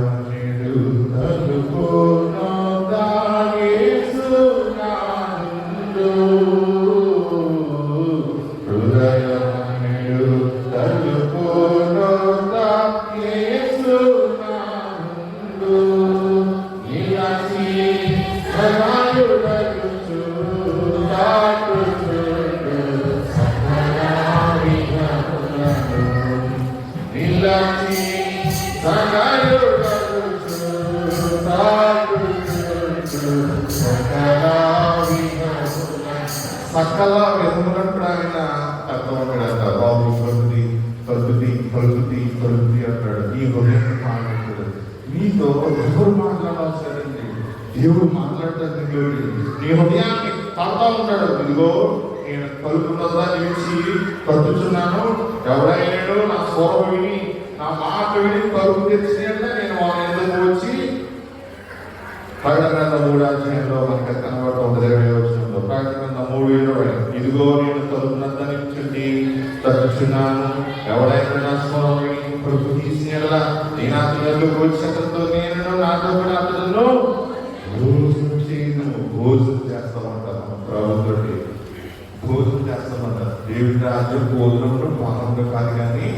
సకల విధములను కూడా ఆయన అర్థమన్నాడు అంటారు. బాబు కలుగుతి అంటాడు. నీ హృదయం మాట్లాడతాడు. నీతో ఎవరు మాట్లాడాల్సిందండి? దేవుడు మాట్లాడతాడు. నీ హృదయాన్ని తడతా ఉంటాడు. ఇదిగో నేను కలుగుతున్నదా నిలిచి తట్టుచున్నాను, ఎవరైనా నా స్వరం విని నా మాట విని కలుగు తెచ్చినట్లే నేను వాళ్ళ ఎందుకు వచ్చి ప్రకటన 3 మనకి కనబడుతుంది 20 వచనంలో. ప్రకటన 3:20 ఇదిగో నేను తలుపునంతా నిల్చుండి తట్టుచున్నాను, ఎవరైనా నా స్వరం విని కలుగు తీసినట్లా నేను అతను వచ్చినతో నేను నాతో కూడా అతను భోజనం చేయను. భోజనం చేస్తామంటారు ప్రభుత్వం, భోజనం చేస్తామంటారు. దేవుడి రాజ్యం భోజనంలో పాలంలో కాదు కానీ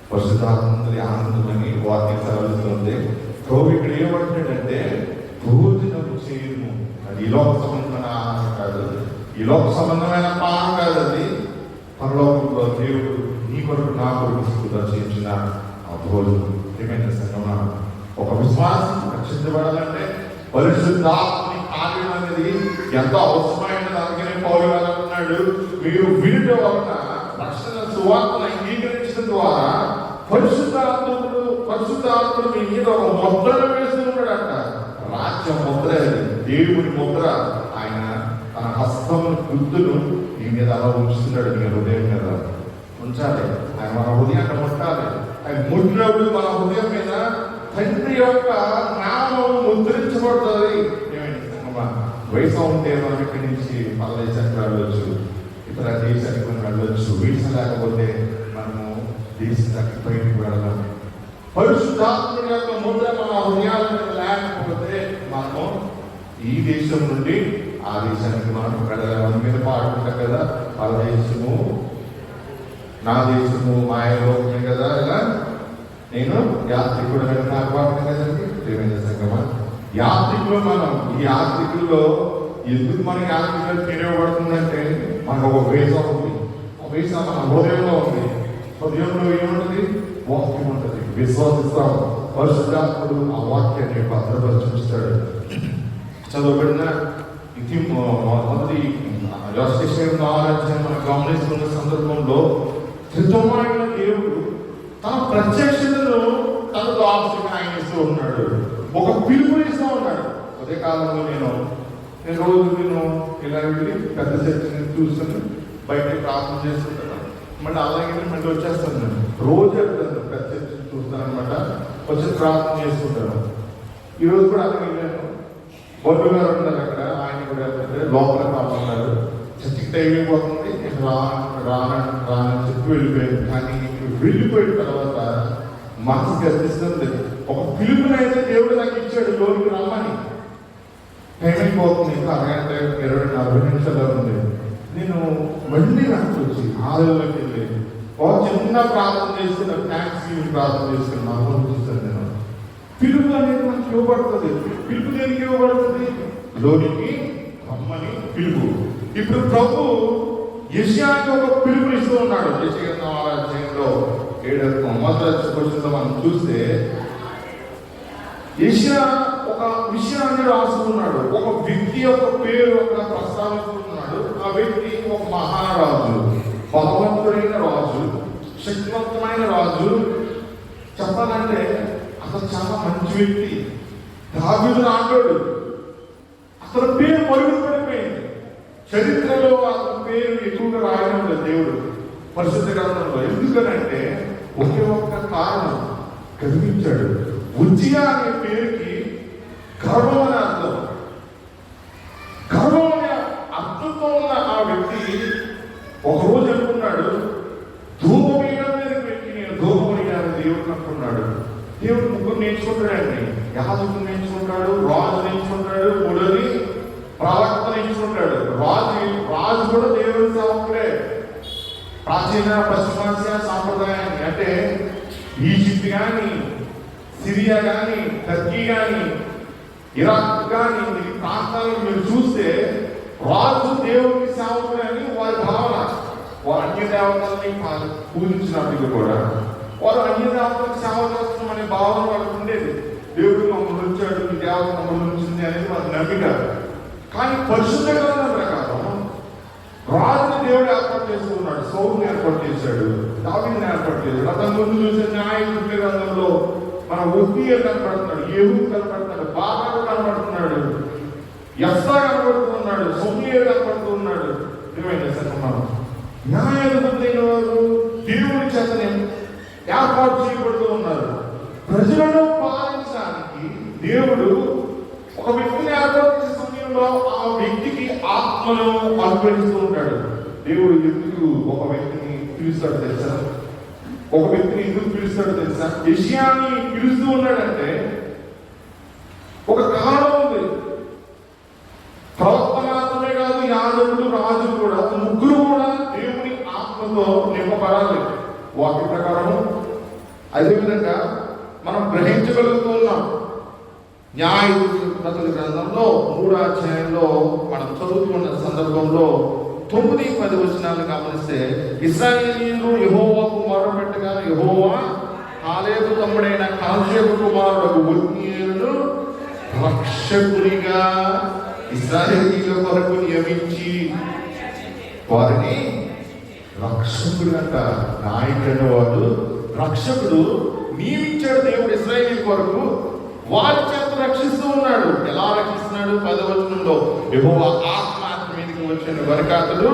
పరిశుద్ధాత్మని ఆనందమని వాక్యం సెలవుస్తుంది. ప్రభు ఇక్కడ ఏమంటాడంటే భోజనం చేయము. అది ఈ లోక సంబంధమైన ఆహారం కాదు, ఈ లోక సంబంధమైన పాలన కాదు. అది పరలోకంలో దేవుడు నీ కొరకు నా కొరకు దర్శించిన ఆ భోజనం. ఏమైనా సంగమా, ఒక విశ్వాసం రక్షించబడాలంటే పరిశుద్ధాత్మని కార్యం అనేది ఎంతో అవసరమైన అందుకనే పౌలు గారు అన్నాడు, మీరు వినడం వలన రక్షణ సువార్తను అంగీకరించడం ద్వారా పరిశుద్ధాత్ముడు మీ మీద ఒక ముద్రను వేస్తూ ఉన్నాడంట. రాజ్యం ముద్ర, దేవుని ముద్ర. ఆయన తన హస్తమును గుర్తును మీ మీద అలా ఉంచుతున్నాడు. మీ హృదయం మీద ఉంచాలి. ఆయన మన హృదయాన్ని ముట్టాలి. ఆయన ముట్టినప్పుడు మన హృదయం మీద తండ్రి యొక్క నామం ముద్రించబడుతుంది. వయసు ఉంటే మనం ఇక్కడి నుంచి మన దేశానికి వెళ్ళవచ్చు, ఇతర దేశానికి మనం వెళ్ళవచ్చు. వీసా లేకపోతే మనము దేశానికి బయటకు వెళ్ళాలి. పరిశుద్ధాత్ముడి యొక్క ముద్ర మన హృదయాల మీద లేకపోతే మనము ఈ దేశం నుండి ఆ దేశానికి మనం వెళ్ళాలి. మీద పాడుకుంటాం కదా, పరదేశము నా దేశము మాయలోకమే కదా. ఇలా నేను యాత్రికుడు నాకు పాడుతాను కదండి. ప్రేమైన సంగమా, యాత్రికులు మనం. ఈ యాత్రికుల్లో ఎందుకు మన యాత్రికులు తెలియబడుతుందంటే మనకు ఒక వేసా ఉంది. ఆ వేసా మన హృదయంలో ఉంది. హృదయంలో ఏముంటుంది? వాక్యం ఉంటుంది. విశ్వాసిస్తాం. పరిశుద్ధాత్ముడు ఆ వాక్యాన్ని భద్రపరిచిస్తాడు. చదవబడిన ఇది మొదటి మనం గమనిస్తున్న సందర్భంలో త్రిత్వమైన దేవుడు తన ప్రత్యక్షతను తన దాసుడికి ఆయన ఇస్తూ ఉన్నాడు. ఒక పిలుపునిస్తూ ఉన్నాడు. అదే కాలంలో నేను రోజు ఇలా వెళ్ళి పెద్ద చర్చని చూస్తాను, బయట ప్రార్థన చేస్తుంటాను, మళ్ళీ అలాగే మళ్ళీ వచ్చేస్తాను. నేను రోజు వెళ్తాను, పెద్ద చర్చని చూస్తాను అనమాట. వచ్చి ప్రార్థన చేస్తుంటాను. ఈరోజు కూడా అలా వెళ్ళాను. బొడ్డు గారు ఉన్నారు అక్కడ, ఆయన కూడా వెళ్తుంటే లోపల కాపాడారు. చర్చికి టైం అయిపోతుంది, నేను రానని చెప్పి వెళ్ళిపోయాను. కానీ వెళ్ళిపోయిన తర్వాత మనసు గర్తిస్తుంది. ఒక పిలుపునైతే దేవుడు నాకు ఇచ్చాడు, లోనికి రమ్మని. టైం అయిపోతుంది, ఇంకా అరగంట 20-40 నిమిషాలు ఉంది. నేను మళ్ళీ నాకు వచ్చి ఆలయంలోకి వెళ్ళి ఒక చిన్న ప్రార్థన చేసుకున్న థ్యాంక్స్ గివింగ్ ప్రార్థన చేసుకుని నాకు చూస్తాను. నేను పిలుపు అనేది మనకి ఇవ్వబడుతుంది. పిలుపు దేనికి ఇవ్వబడుతుంది? లోనికి రమ్మని పిలుపు. ఇప్పుడు ప్రభు యెషయాకి ఒక పిలుపునిస్తూ ఉన్నాడు. యెషయా 4:7 మొదటి మనం చూస్తే యెషయా ఒక విషయాన్ని రాసుకున్నాడు. ఒక వ్యక్తి యొక్క పేరు అక్కడ ప్రస్తావిస్తున్నాడు. ఆ వ్యక్తి ఒక మహారాజు, బలవంతుడైన రాజు, శక్తివంతమైన రాజు. చెప్పాలంటే అతను చాలా మంచి వ్యక్తి. దావీదు రాండోడు. అతని పేరు మరుగున పడిపోయింది. చరిత్రలో అతని పేరు ఎక్కువగా రాయడం లేదు దేవుడు పరిశుద్ధ గ్రంథంలో. ఎందుకనంటే ఒకే ఒక్క కారణం కలిగించాడు. ఉజ్జియా అనే పేరుకి గర్వం అనే అర్థం. గర్వం అనే అర్థంతో ఉన్న ఆ వ్యక్తి ఒకరోజు అనుకున్నాడు, ధూపమీయడం మీద పెట్టి నేను ధూపమయ్యాను దేవుడు అనుకున్నాడు. దేవుడు ముగ్గురు నేర్చుకుంటాడండి. యాజకుడు నేర్చుకుంటాడు, రాజు నేర్చుకుంటాడు, మూడోది ప్రవక్త నేర్చుకుంటాడు. రాజు కూడా దేవుడి సేవకుడే. ప్రాచీన పశ్చిమాసియా సాంప్రదాయాన్ని అంటే ఈజిప్ట్ కానీ, సిరియా కానీ, టర్కీ కానీ, ఇరాక్ కానీ ఈ ప్రాంతాలను మీరు చూస్తే రాజు దేవుడికి సేవకుడు అని వారి భావన. వారు అన్య దేవతల్ని పూజించినప్పుడు కూడా వారు అన్య దేవతలకు సేవ చేస్తున్నాం అనే భావన వాళ్ళకు ఉండేది. దేవుడు మమ్మల్ని ఉంచాడు, ఈ దేవత మమ్మల్ని ఉంచింది అనేది వారి నమ్మిక. కానీ పరిశుద్ధ గ్రంథం ప్రకారం రాజుని దేవుడు ఏర్పాటు చేసుకున్నాడు. సౌలుని ఏర్పాటు చేశాడు, దావీదుని ఏర్పాటు చేశాడు. అతని ముందు చూసే న్యాయవృత్తి రంగంలో మన ఉజ్జియా కనపడుతున్నాడు, యెహూ కనపడుతున్నాడు, బారాకు కనపడుతున్నాడు, యెఫ్తా కనపడుతున్నాడు, సమూయేలు కనపడుతున్నాడు. ఏమైంది సంగమం? న్యాయాధిపతులైన వారు దేవుని చేతనే ఏర్పాటు చేయబడుతూ ఉన్నారు. ప్రజలను పాలించడానికి దేవుడు ఒక వ్యక్తిని ఏర్పాటు చేసే సమయంలో ఆ వ్యక్తికి ఆత్మను అనుగ్రహిస్తూ ఉంటాడు. దేవుడు ఎందుకు ఒక వ్యక్తిని పిలుస్తాడు తెలుసా? ఒక వ్యక్తిని ఎందుకు పిలుస్తాడు తెలుసా? యెషయాని పిలుస్తూ ఉన్నాడంటే ఒక కారణం ఉంది. ప్రవక్త మాత్రమే కాదు, యాజకుడు, రాజు కూడా, ముగ్గురు కూడా దేవుని ఆత్మతో నింపబడాలి వాక్య ప్రకారము. అదేవిధంగా మనం గ్రహించగలుగుతూ ఉన్నాం. న్యాయాధిపతుల గ్రంథంలో 3వ అధ్యాయంలో మనం చదువుతున్న సందర్భంలో 9-10 వచనాలు గమనిస్తే, ఇశ్రాయేలీయులు యెహోవాకు మొరపెట్టగా యెహోవా కాలేబు తమ్ముడైన కాలేబు కుమారుడు ఒత్నీయేలును రక్షకునిగా ఇశ్రాయేలీయుల కొరకు నియమించి వారిని రక్షకుడు అంట. నాయకుడైన వాడు రక్షకుడు నియమించాడు దేవుడు ఇశ్రాయేలీయుల కొరకు. వారి చేత రక్షిస్తూ ఉన్నాడు. ఎలా రక్షిస్తున్నాడు? 10వ వచనంలో యెహోవా ఆత్మ మీదకి వచ్చిన వరకాతుడు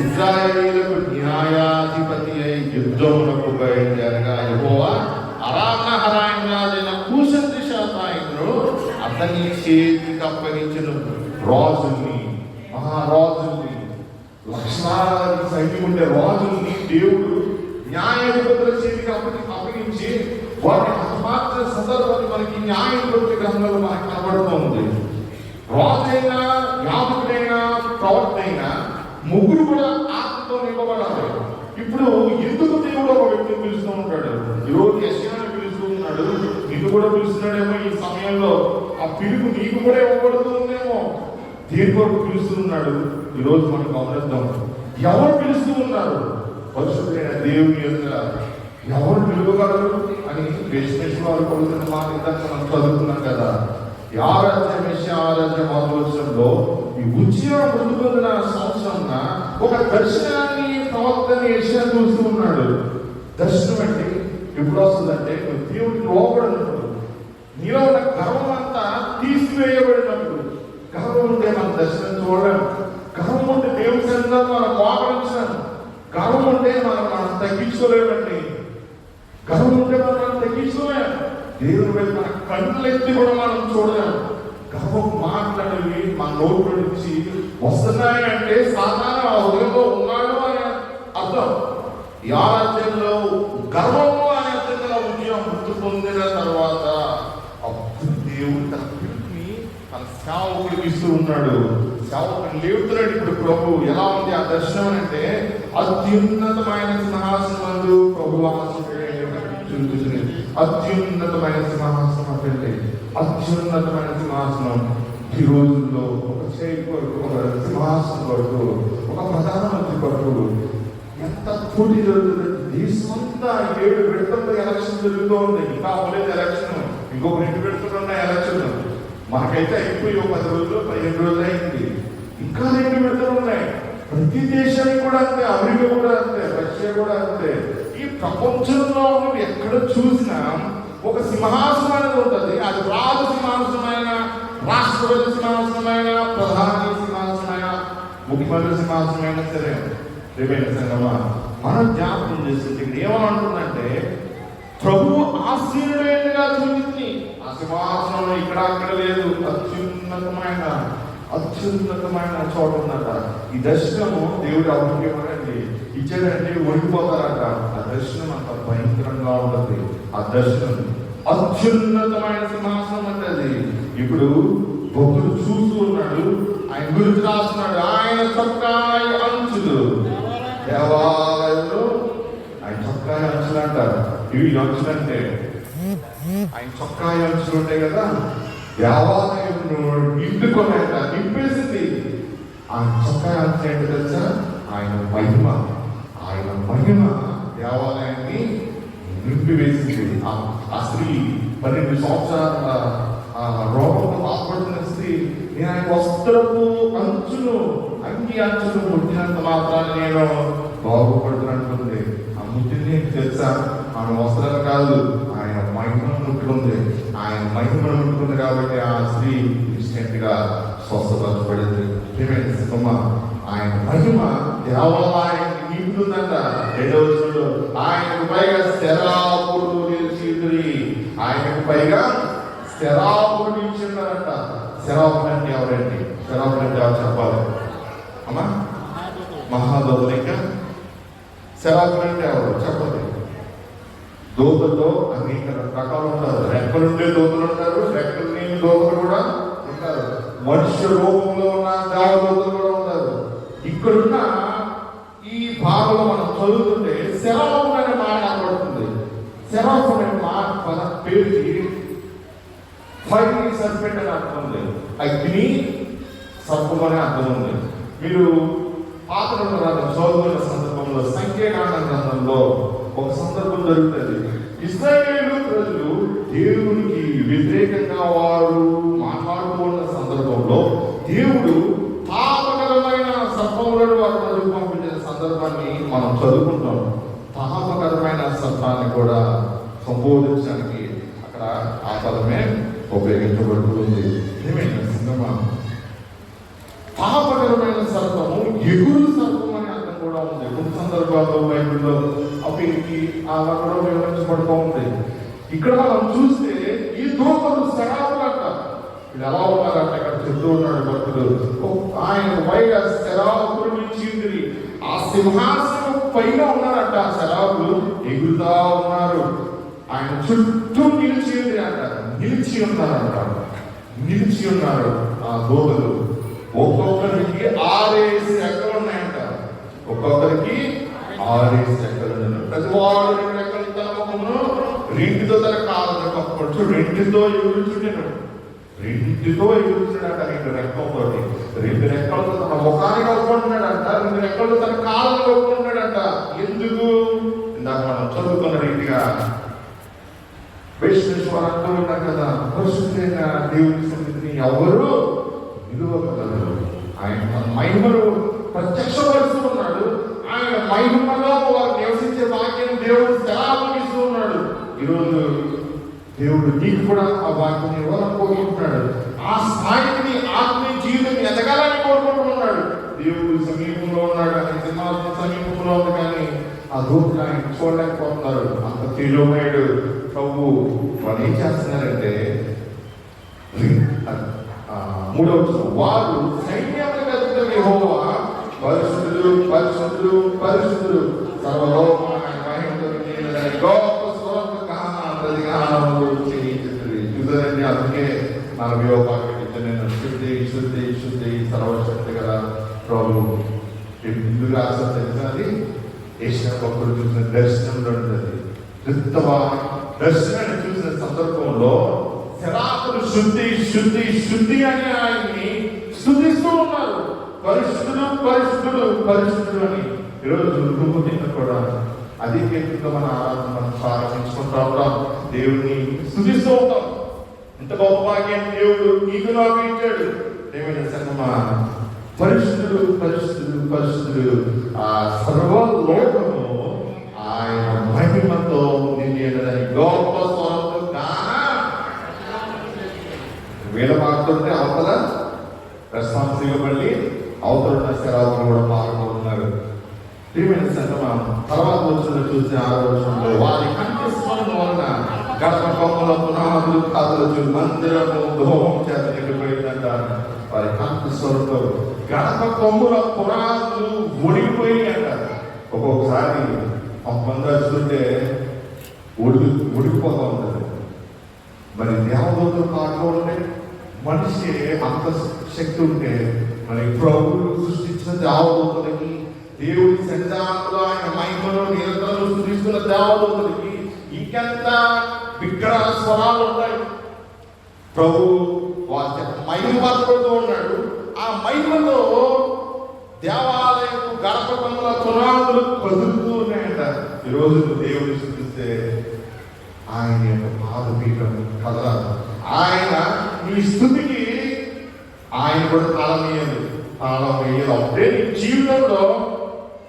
ఇశ్రాయేలీయులకు న్యాయాధిపతి అయి యుద్ధమునకు బయలుదేరగా యెహోవా అరామ్నహరాయిం రాజైన కూషన్రిషాతాయిను అతని చేతికి అప్పగించిన రాజుల్ని, మహారాజుల్ని, లక్షలాది సైన్యం ఉండే రాజుల్ని దేవుడు న్యాయాధిపతుల చేతికి అప్పగించి వాటిని హతమార్చిన సందర్భాన్ని మనకి న్యాయాధిపతుల గ్రంథంలో మనకి కనబడుతూ ఉంది. రాజైనా, యాజకుడైనా, ప్రవక్త అయినా ముగ్గురు కూడా ఆత్మతో నింపబడాలి. ఇప్పుడు ఎందుకు దేవుడు ఒక వ్యక్తిని పిలుస్తూ ఉంటాడు? ఈరోజు యెషయాని పిలుస్తూ ఉన్నాడు, నిన్ను కూడా పిలుస్తున్నాడేమో. ఈ సమయంలో ఆ పిలుపు నీకు కూడా ఇవ్వబడుతుందేమో. దేని కొరకు పిలుస్తున్నాడు? ఈరోజు మనం గమనిద్దాం. ఎవరు పిలుస్తూ ఉన్నారు? పరిశుద్ధుడైన దేవుని యొక్క ఎవరు పిలువగలరు అని వేషమేశ్వర వారు కొడుతున్న మాట ఇందాక మనం చదువుతున్నాం కదా. 6వ సంవత్సరంలో ఈ ఉజ్జియా మృతి పొందిన సంవత్సరంన ఒక దర్శనాన్ని ప్రవక్తని యెషయా చూస్తూ ఉన్నాడు. దర్శనం అంటే ఎప్పుడు వస్తుందంటే, నువ్వు దేవుడికి లోబడినప్పుడు, నీలో ఉన్న గర్వం అంతా తీసివేయబడినప్పుడు. గర్వం ఉంటే మనం దర్శనం చూడలేము. గర్వం ఉంటే దేవుడి సన్నిధిలో మనం మోకరించలేము. గర్వం ఉంటే మనం తగ్గించుకోలేమండి. గర్వం ఉంటే మనం తగ్గించుకోలేము. దేవుని వైపు మన కళ్ళెత్తి కూడా మనం చూడలేము. గర్వం మాట్లాడేవి మన నోట్లో నుంచి వస్తున్నాయి అంటే సాధారణ హృదయంలో ఉన్నాడు అనే అర్థం. ఈ ఆరాధ్యంలో గర్వము అనే అర్థంగా ఉద్యోగం మృతి పొందిన తర్వాత అప్పుడు దేవుడు తన పిలుపుని తన సేవకుడికి ఇస్తూ ఉన్నాడు. సేవకుడిని లేపుతున్నాడు. ఇప్పుడు ప్రభు ఎలా ఉంది ఆ దర్శనం అంటే, అత్యున్నతమైన సింహాసనమందు ప్రభు అత్యున్నతమైన సింహాసనం అంటే అత్యున్నతమైన సింహాసనం. ఈ రోజుల్లో ఒక చేయి కొరకు, ఒక సింహాసనం కొరకు, ఒక ప్రధానమంత్రి కొరకు ఎంత పోటీ జరుగుతుంది. దేశమంతా 7 విడతల్లో ఎలక్షన్ జరుగుతూ ఉంది. ఇంకా అవ్వలేదు ఎలక్షన్, ఇంకొక 2 విడతలు ఉన్నాయి ఎలక్షన్. మనకైతే అయిపోయి 10 రోజులు 15 రోజులు అయింది. ఇంకా 2 విడతలు ఉన్నాయి. ప్రతి దేశానికి కూడా అంతే, అమెరికా కూడా అంతే, రష్యా కూడా అంతే. ఈ ప్రపంచంలో నువ్వు ఎక్కడ చూసినా ఒక సింహాసనం అనేది ఉంటుంది. అది రాజు సింహాసనమైన, రాష్ట్రపతి సింహాసనమైన, ప్రధాని సింహాసనమైన, ముఖ్యమంత్రి సింహాసనమైన సరే సంగమా మనం జ్ఞాపకం చేస్తుంది. ఇక్కడ ఏమంటుందంటే, ప్రభు ఆశీనుడైనగా చూపించి ఆ సింహాసనం ఇక్కడ అక్కడ లేదు, అత్యున్నతమైన చోట ఉందట. ఈ దర్శనము దేవుడు అభిప్రాయండి ఇచ్చాడంటే ఒడిపోతారట. ఆ దర్శనం అంత భయంకరంగా ఉంటుంది. ఆ దర్శనం అత్యున్నతమైన సింహాసనం అంటే అది. ఇప్పుడు భక్తుడు చూస్తూ ఉన్నాడు, ఆయన గురించి రాస్తున్నాడు. ఆయన చొక్కాయ అంచులు, దేవాలయంలో ఆయన చొక్కాయ అంచులు అంటారు. ఇవి అంచులు అంటే ఆయన చొక్కాయ అంచులు ఉంటాయి కదా. దేవాలయం నిండుకొనేట నింపేసింది. ఆయన చొక్కాయ అంచులు ఏంటి తెలుసా? ఆయన మహిమ దేవాలయాన్ని నింపివేసింది. ఆ స్త్రీ 12 సంవత్సరాల రోగంతో బాధపడుతున్న స్త్రీ, నేను ఆయన వస్త్రపు అంగి అంచును ముట్టినంత మాత్రాన్ని నేను బాగుపడుతున్నట్టుంది. ఆ ముట్టింది తెలుసా? ఆమె వస్త్రాలు కాదు, ఆయన మహిమను ముట్టుకుంది. ఆయన మహిమను ముట్టుకుంది కాబట్టి ఆ స్త్రీ ఇన్స్టెంట్ గా స్వస్థపరచబడింది. ఆయన మహిమ దేవాలయానికి నింపుతుందంట. 2వ వచనంలో ఆయనకు పైగా శరాపులు నిలిచి, ఆయనకు పైగా శరాపులు నిలిచి ఉన్నారంట. శరాపులు అంటే ఎవరండి? శరాపులు అంటే ఎవరు చెప్పాలి అమ్మా? మహాదూతలు. ఇంకా శరాపులు అంటే ఎవరు చెప్పండి? దూతల్లో అనేక రకాలు ఉంటారు. రెక్కలుండే దూతలు ఉంటారు, రెక్కలు లేని దూతలు కూడా ఉంటారు. మనుష్య రూపంలో ఉన్న దేవదూతలు కూడా ఉంటారు. ఇక్కడున్న ఈ భాగంలో మనం చదువుతుంటే శరాపులు అనే మాట కనబడుతుంది. శరాపు అనే మాట పేరుకి ఫైర్ సర్పెంట్ అని అర్థం ఉంది, అగ్ని సర్పం అనే అర్థం ఉంది. మీరు పాత చదువుకున్న సందర్భంలో సంఖ్యాకాండ గ్రంథంలో ఒక సందర్భం జరుగుతుంది. ఇశ్రాయేలు ప్రజలు దేవునికి వ్యతిరేకంగా వారు మాట్లాడుతున్న సందర్భంలో దేవుడు పాపకరమైన సర్పములను వారు ప్రజలకు పంపించిన సందర్భాన్ని మనం చదువుకుంటాం. పాపకరమైన సర్పాన్ని కూడా సంబోధించడానికి అక్కడ ఆ పదమే ఉపయోగించబడుతుంది. ఏమైనా సింగమా? పాపకరమైన సర్పము ఎగురు సర్పం అనే అర్థం కూడా ఉంది. కొన్ని సందర్భాల్లో బైబిల్లో అప్పటికి ఆ వర్గంలో వివరించబడుతూ ఉంది. ఇక్కడ మనం చూస్తే ఈ దూతలు శరాపులు అంటారు. ఇది ఎలా ఉన్నారంటే ఇక్కడ చెప్తూ ఉన్నాడు భక్తుడు, ఆయన పైగా శరాపులు నిలిచి, ఆ సింహాసనం పైన ఉన్నారంట. ఆ శరాపులు ఎగురుతా ఉన్నారు. ఆయన చుట్టూ నిలిచి అంటారు. నిలిచి ఉన్నారు ఆ దూతలు. ఒక్కొక్కరికి 6 రెక్కలు ఉన్నాయంట. ఒక్కొక్కరికి 6 రెక్కలు ఉన్నాయి. ప్రతివాడు 2 రెక్కలు తన ముఖమును, 2తో తన కాళ్ళను కప్పొచ్చు, 2తో ఎగురుచుండెను. 2తో ఎగురుచున్నాడంట. 2 రెక్కలతో, 2 రెక్కలతో తన ముఖాన్ని కప్పుకుంటున్నాడంట, 2 రెక్కలతో తన కాళ్ళను కప్పుకుంటున్నాడంట. ఎందుకు? ఇందాక మనం చదువుకున్న రీతిగా విశ్వేశ్వర అంటూ ఉన్నాం కదా, పరిశుద్ధైన దేవుని సన్నిధిని ఎవరు నిలువగలరు? ఆయన తన మహిమను ప్రత్యక్షపరుస్తూ ఉన్నాడు. ఆయన మహిమలో వారు నివసించే వాక్యం దేవుడు సెలవునిస్తూ ఉన్నాడు. ఈరోజు దేవుడు నీకు కూడా ఆ వాక్యం ఇవ్వాలని కోరుకుంటున్నాడు. ఆ స్థాయిని ఆత్మీయ జీవితం ఎదగాలని కోరుకుంటున్నాడు. దేవుడు సమీపంలో ఉన్నాడు కానీ, సింహాసనం సమీపంలో ఉంది కానీ ఆ దూతలు ఆయన చూడలేకపోతున్నారు. అంత తేజోమయుడు ప్రభు. వాళ్ళు ఏం చేస్తున్నారంటే 3వ వచనం, వారు సైన్యములకు అధిపతి యెహోవా పరిశుద్ధుడు పరిశుద్ధుడు పరిశుద్ధుడు సర్వలోకమైన మహిమతో నిండిన గొప్ప స్వరముతో ప్రతిగానములు చేయించుతుంది. చూడండి, అందుకే 40వ వాక్యం నేను శుద్ధి శుద్ధి శుద్ధి సర్వశక్తి గల ప్రభు. ఎందుకు రాశారు తెలుసా? అది ఏషియా భక్తులు చూసిన దర్శనంలో ఉంటుంది. దర్శనాన్ని చూసిన సందర్భంలో శరాపులు శుద్ధి శుద్ధి శుద్ధి అని ఆయన్ని స్తుతిస్తూ ఉన్నారు. పరిశుద్ధుడు పరిశుద్ధుడు పరిశుద్ధుడు అని. ఈరోజు రూపొందిన కూడా అదే కేంద్రంగా మన ఆరాధన మనం ప్రారంభించుకుంటూ ఉంటాం. దేవుడిని స్తుతిస్తూ ఉంటాం. ఇంత గొప్ప భాగ్యం దేవుడు నీకు నాకు ఇచ్చాడు. ఏమైనా సంగమా, పరిశుద్ధుడు పరిశుద్ధుడు పరిశుద్ధుడు. ఆ సర్వలోకము ఆయన మహిమతో నిండినదని గొప్ప స్వరంతో వీళ్ళ మాట్లాడుతుంటే అవతల రెస్పాన్స్ ఇవ్వబడి అవతల శరాపులు కూడా పాల్గొన్నారు. ప్రియమైన సంగమా, తర్వాత వచ్చిన చూసి 6వ వచనంలో వారి కంఠస్వరం వలన గడప కొమ్మల పునాదులు కదలచు మందిరము దోహం చేత నిండిపోయిందంట. వారి కంఠస్వరంతో గడప కొమ్ముల పునాదులు ఒడిగిపోయి అంటారు. ఒక్కొక్కసారి కొంతమంది వస్తుంటే ఉడికిపోతూ ఉంటుంది. మరి దేవదూతలు పాటలో ఉంటే మనిషి అంత శక్తి ఉంటే మరి ప్రభువులు సృష్టించిన దేవదూతలకి, దేవుడి సన్నిధానంలో ఆయన మహిమను నిరంతరం సృష్టిస్తున్న దేవదూతలకి ఇంకెంత బిగ్గర స్వరాలు ఉంటాయి. ప్రభు వారి మహిమ పరచబడుతూ ఉన్నాడు. ఆ మహిమలో దేవాలయపు గడప కొమ్మల పునాదులు కదులుతూ ఉన్నాయంట. ఈరోజు దేవుడిని సృష్టిస్తే ఆయన యొక్క పాదపీఠం కదలాలి. ఆయన నీ స్థుతికి ఆయన కూడా తాళం వేయాలి. అప్పుడే నీ జీవితంలో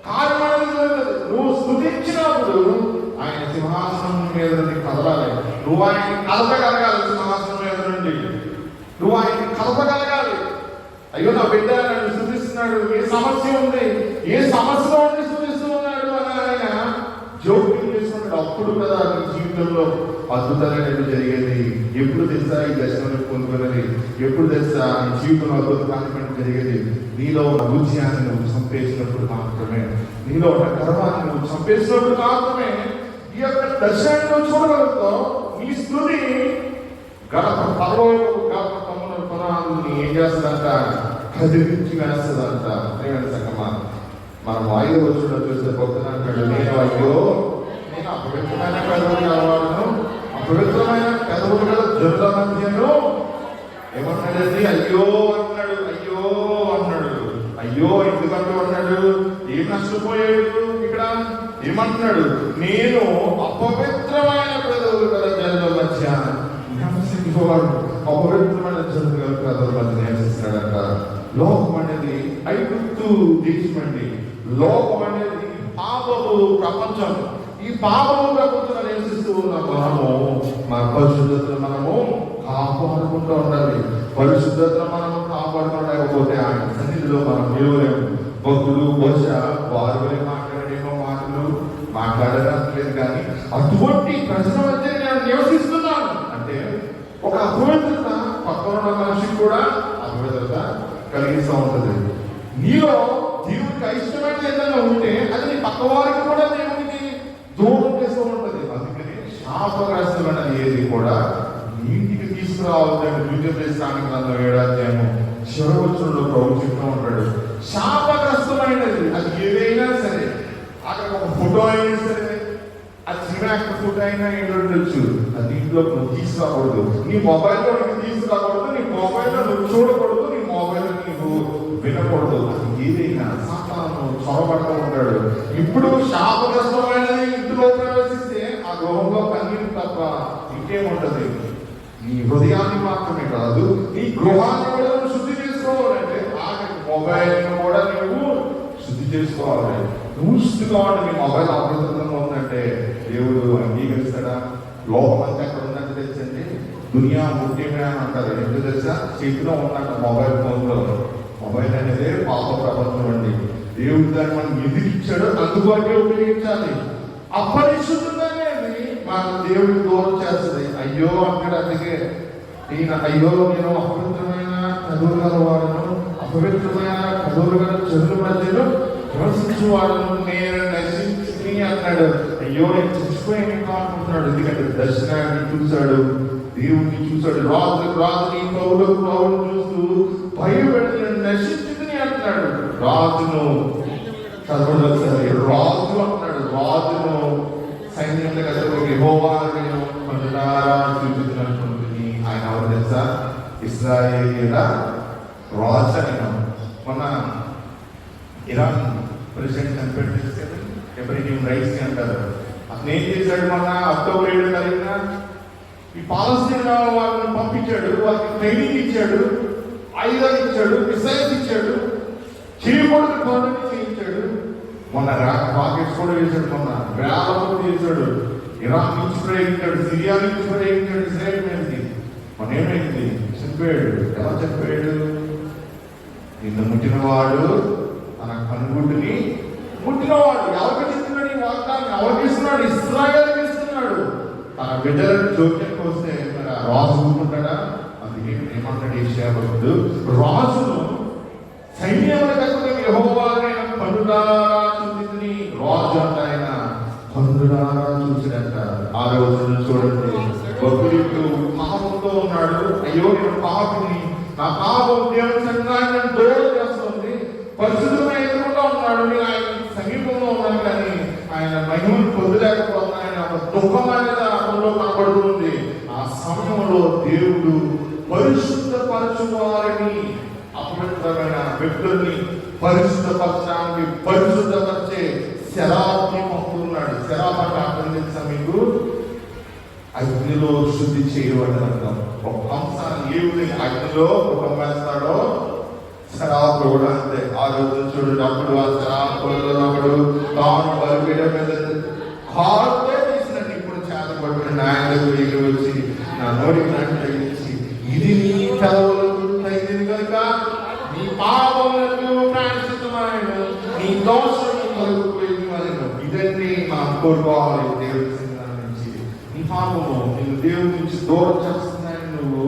కార్యక్రమం జరుగుతుంది. నువ్వు స్తుతించినప్పుడు ఆయన సింహాసనం మీద నుండి కదలాలి. నువ్వు ఆయన కదపగలగాలి. సింహాసనం మీద నుండి నువ్వు ఆయన కదపగలగాలి. అయ్యో నా బిడ్డ నన్ను స్తుతిస్తున్నాడు, ఏ సమస్య ఉంది, ఏ సమస్యలో ఉండి స్తుతిస్తూ ఉన్నాడు అని ఆయన జోక్యం చేసుకున్నాడు. అప్పుడు కదా నీ జీవితంలో అద్భుతాలు జరిగేది. ఎప్పుడు తెలుసా ఈ దర్శనం పొందుకున్నది? ఎప్పుడు తెలుసా నీ జీవితంలో అద్భుత కార్యక్రమం జరిగేది? నీలో ఉన్న రుచియాన్ని నువ్వు చంపేసినప్పుడు మాత్రమే, నీలో ఉన్న గర్వాన్ని నువ్వు చంపేసినప్పుడు మాత్రమే ఈ యొక్క దర్శనాన్ని నువ్వు చూడగలుగుతావు. నీ స్తుతి గడప పర్వకు గడప తమ్ముల పునాదుని ఏం చేస్తుందంట? కదిలించి వేస్తుందంట. మనం 5వ వచనంలో చూస్తే భక్తుడు అంటాడు, నేను అపవిత్రమైన పెదవులు గలవాడును, అపవిత్రమైన పెదవులు గల జనుల మధ్యను ఏమన్నాడండి? అయ్యో అన్నాడు. అయ్యో ఎందుకంటూ అన్నాడు? ఏం నష్టపోయాడు? ఇక్కడ ఏమంటున్నాడు? నేను అపవిత్రమైన పెదవులు గల జనుల మధ్య నివసించేవాడు. అపవిత్రమైన జనుల గల పెదవుల మధ్య నివసిస్తున్నాడంట. లోకం అనేది ఐగుప్తు దేశం అండి. లోకం అనేది పాపపు ప్రపంచం. ఈ పాపము ప్రపంచంలో నివసిస్తూ ఉన్న మన పరిశుద్ధతను మనము కాపాడుకుంటూ ఉండాలి. పరిశుద్ధతను మనము కాపాడుకోలేకపోతే ఆయన సన్నిధిలో మనం నిలవలేము. భక్తులు బహుశా వారు మాట్లాడేమో మాట్లాడడానికి లేదు, కానీ అటువంటి ప్రజల మధ్య నేను నివసిస్తున్నాను అంటే ఒక అపవిత్రత పక్కన ఉన్న మనిషికి కూడా అపవిత్రత కలిగిస్తూ ఉంటుంది. నీలో దేవుడికి ఇష్టమైన ఏదైనా ఉంటే అది నీ పక్క వారికి కూడా దేవుడికి దూరం చేస్తూ ఉంటుంది. అందుకని శాపగ్రస్తమైనది ఏది కూడా నీటికి తీసుకురావద్దని ద్వితీయోపదేశకాండ గ్రంథం 7వ అధ్యాయము చివరి వచనంలో ప్రభు చెప్తూ ఉంటాడు. శాపగ్రస్తమైనది అది ఏదైనా సరే, అక్కడ ఒక ఫోటో అయినా సరే, అది సినిమాకి ఫోటో అయినా ఏంటొచ్చు, అది దీంట్లో నువ్వు తీసుకురాకూడదు. నీ మొబైల్లో నీకు తీసుకురాకూడదు, నీ మొబైల్లో నువ్వు చూడకూడదు, నీ మొబైల్లో నీకు వినకూడదు. అది ఏదైనా సాతాను చొరబడుతూ ఉంటాడు. ఇప్పుడు శాపగ్రస్తమైనది ఇంటిలో ప్రవేశిస్తే ఆ గృహంలో కన్నీరు తప్ప ఇంకేముంటది? నీ హృదయాన్ని మాత్రమే కాదు, నీ గృహాన్ని కూడా నువ్వు శుద్ధి చేసుకోవాలంటే ఆఖరికి మొబైల్ కూడా నువ్వు శుద్ధి చేసుకోవాలి. నువ్వు శుద్ధి కావాలి. నీ మొబైల్ అపవిత్రంగా ఉందంటే దేవుడు అంగీకరిస్తాడా? లోకం అంతా ఎక్కడ ఉందంటే తెలుసండి, దునియా ముఖ్యమే అని అంటారు. ఎందుకు తెలుసా? చేతిలో ఉన్నట్టు మొబైల్ ఫోన్లో. మొబైల్ అనేది పాప ప్రపంచం అండి. దేవుడు దాన్ని మనం ఎందుకు ఇచ్చాడో అందుబాటులో ఉపయోగించాలి. అపరిశుద్ధత అనేది మన దేవుడికి దూరం చేస్తుంది. అయ్యో అంటాడు. అందుకే అయ్యో నేను అపవిత్రమైన కదులు గలవాడను, అపవిత్రమైన కదులు గల జనుల మధ్యలో నివసించేవాడను, నేను నశించి అన్నాడు. అయ్యో నేను చచ్చిపోయాను అనుకుంటున్నాడు. ఎందుకంటే దర్శనాన్ని చూశాడు, దేవుడిని చూశాడు. రాజుని పౌరులు చూస్తూ భయపడి నేను నశించింది అంటున్నాడు. రాజును చదవడం ఒకసారి. రాజు అంటున్నాడు. రాజును సైన్యంలో కదా యెహోవాను కనులారా చూపించినటువంటి ఆయన ఎవరు తెలుసా? ఇశ్రాయేలీయుల రాజు అయిన. మొన్న ఇరాన్ ప్రెసిడెంట్ చనిపోయాడు, ఎబ్రహీం రైసీ అంటారు. అతను ఏం చేశాడు? మొన్న అక్టోబర్ 7వ తారీఖున ఈ పాలస్తీనా వాళ్ళని పంపించాడు. వాళ్ళకి ట్రైనింగ్ ఇచ్చాడు, ఆయుధాలు ఇచ్చాడు, మిసైల్స్ ఇచ్చాడు, చేయకూడదు పనులు చేయించాడు. మొన్న రాకెట్స్ కూడా వేశాడు. మొన్న వేల మంది చేశాడు. ఇరాన్ నుంచి ప్రయోగించాడు, సిరియా నుంచి ప్రయోగించాడు, ఇజ్రాయెల్ మీదకి. మన ఏమైంది? చనిపోయాడు. ఎలా చనిపోయాడు? నిన్న ముట్టినవాడు తన కనుగుడ్డుని ముట్టినవాడు. ఎవరికి చెప్తున్నాడు ఈ వాగ్దాన్ని? ఎవరికి ఇస్తున్నాడు? ఇశ్రాయేలుకి ఇస్తున్నాడు. తన బిడ్డలను జోక్యంకి వస్తే మరి రాజు ఊరుకుంటాడా? అందుకే ఏమంటాడు యెషయా భక్తుడు, రాజును సైన్యముల కనుక యెహోవానే కన్నులారా చూసింది. రాజు అంట ఆయన కన్నులారా చూసినట్ట. 6వ వచనం చూడండి. భక్తుడు పాపంతో ఉన్నాడు. అయ్యో నేను పాపిని, నా పాపం దేవుని సన్నిధానాన్ని నన్ను దూరం చేస్తుంది. పరిశుద్ధంగా ఎదురుగా ఉన్నాడు, నేను ఆయన సమీపంలో ఉన్నాను, కానీ ఆయన మహిమను పొందలేకపోతున్నాను. ఆయన ఒక దుఃఖం అనేది అతనిలో కనబడుతుంది. ఆ సమయంలో దేవుడు పరిశుద్ధపరచు వారిని, అపవిత్రమైన వ్యక్తుల్ని పరిశుద్ధపరచడానికి పరిశుద్ధపరిచే శరాబ్ని పంపుతున్నాడు. శరాబ్ అంటే అర్థం తెలుసా మీకు? అగ్నిలో శుద్ధి చేయబడిన అర్థం. ఒక అంశాన్ని ఏ విధంగా అగ్నిలో కుటుంబం వేస్తాడో రోజు చూడండి, అప్పుడు ఆ శరాపుడు తాను బలిపీఠం మీద కారుతో తీసినట్టు ఇప్పుడు చేత పట్టుకుని ఆయన దగ్గర వచ్చి నా నోటికి నాటి తగిలించి, ఇది నీ తలవులకు తగిలింది కనుక నీ పాపములకు ప్రాయశ్చిత్తమైన నీ దోషము తొలగిపోయింది అని. ఇదన్నీ మనం కోరుకోవాలి దేవుడి సన్నిధానం నుంచి. నీ పాపము నేను దేవుడి నుంచి దూరం చేస్తున్నాయని నువ్వు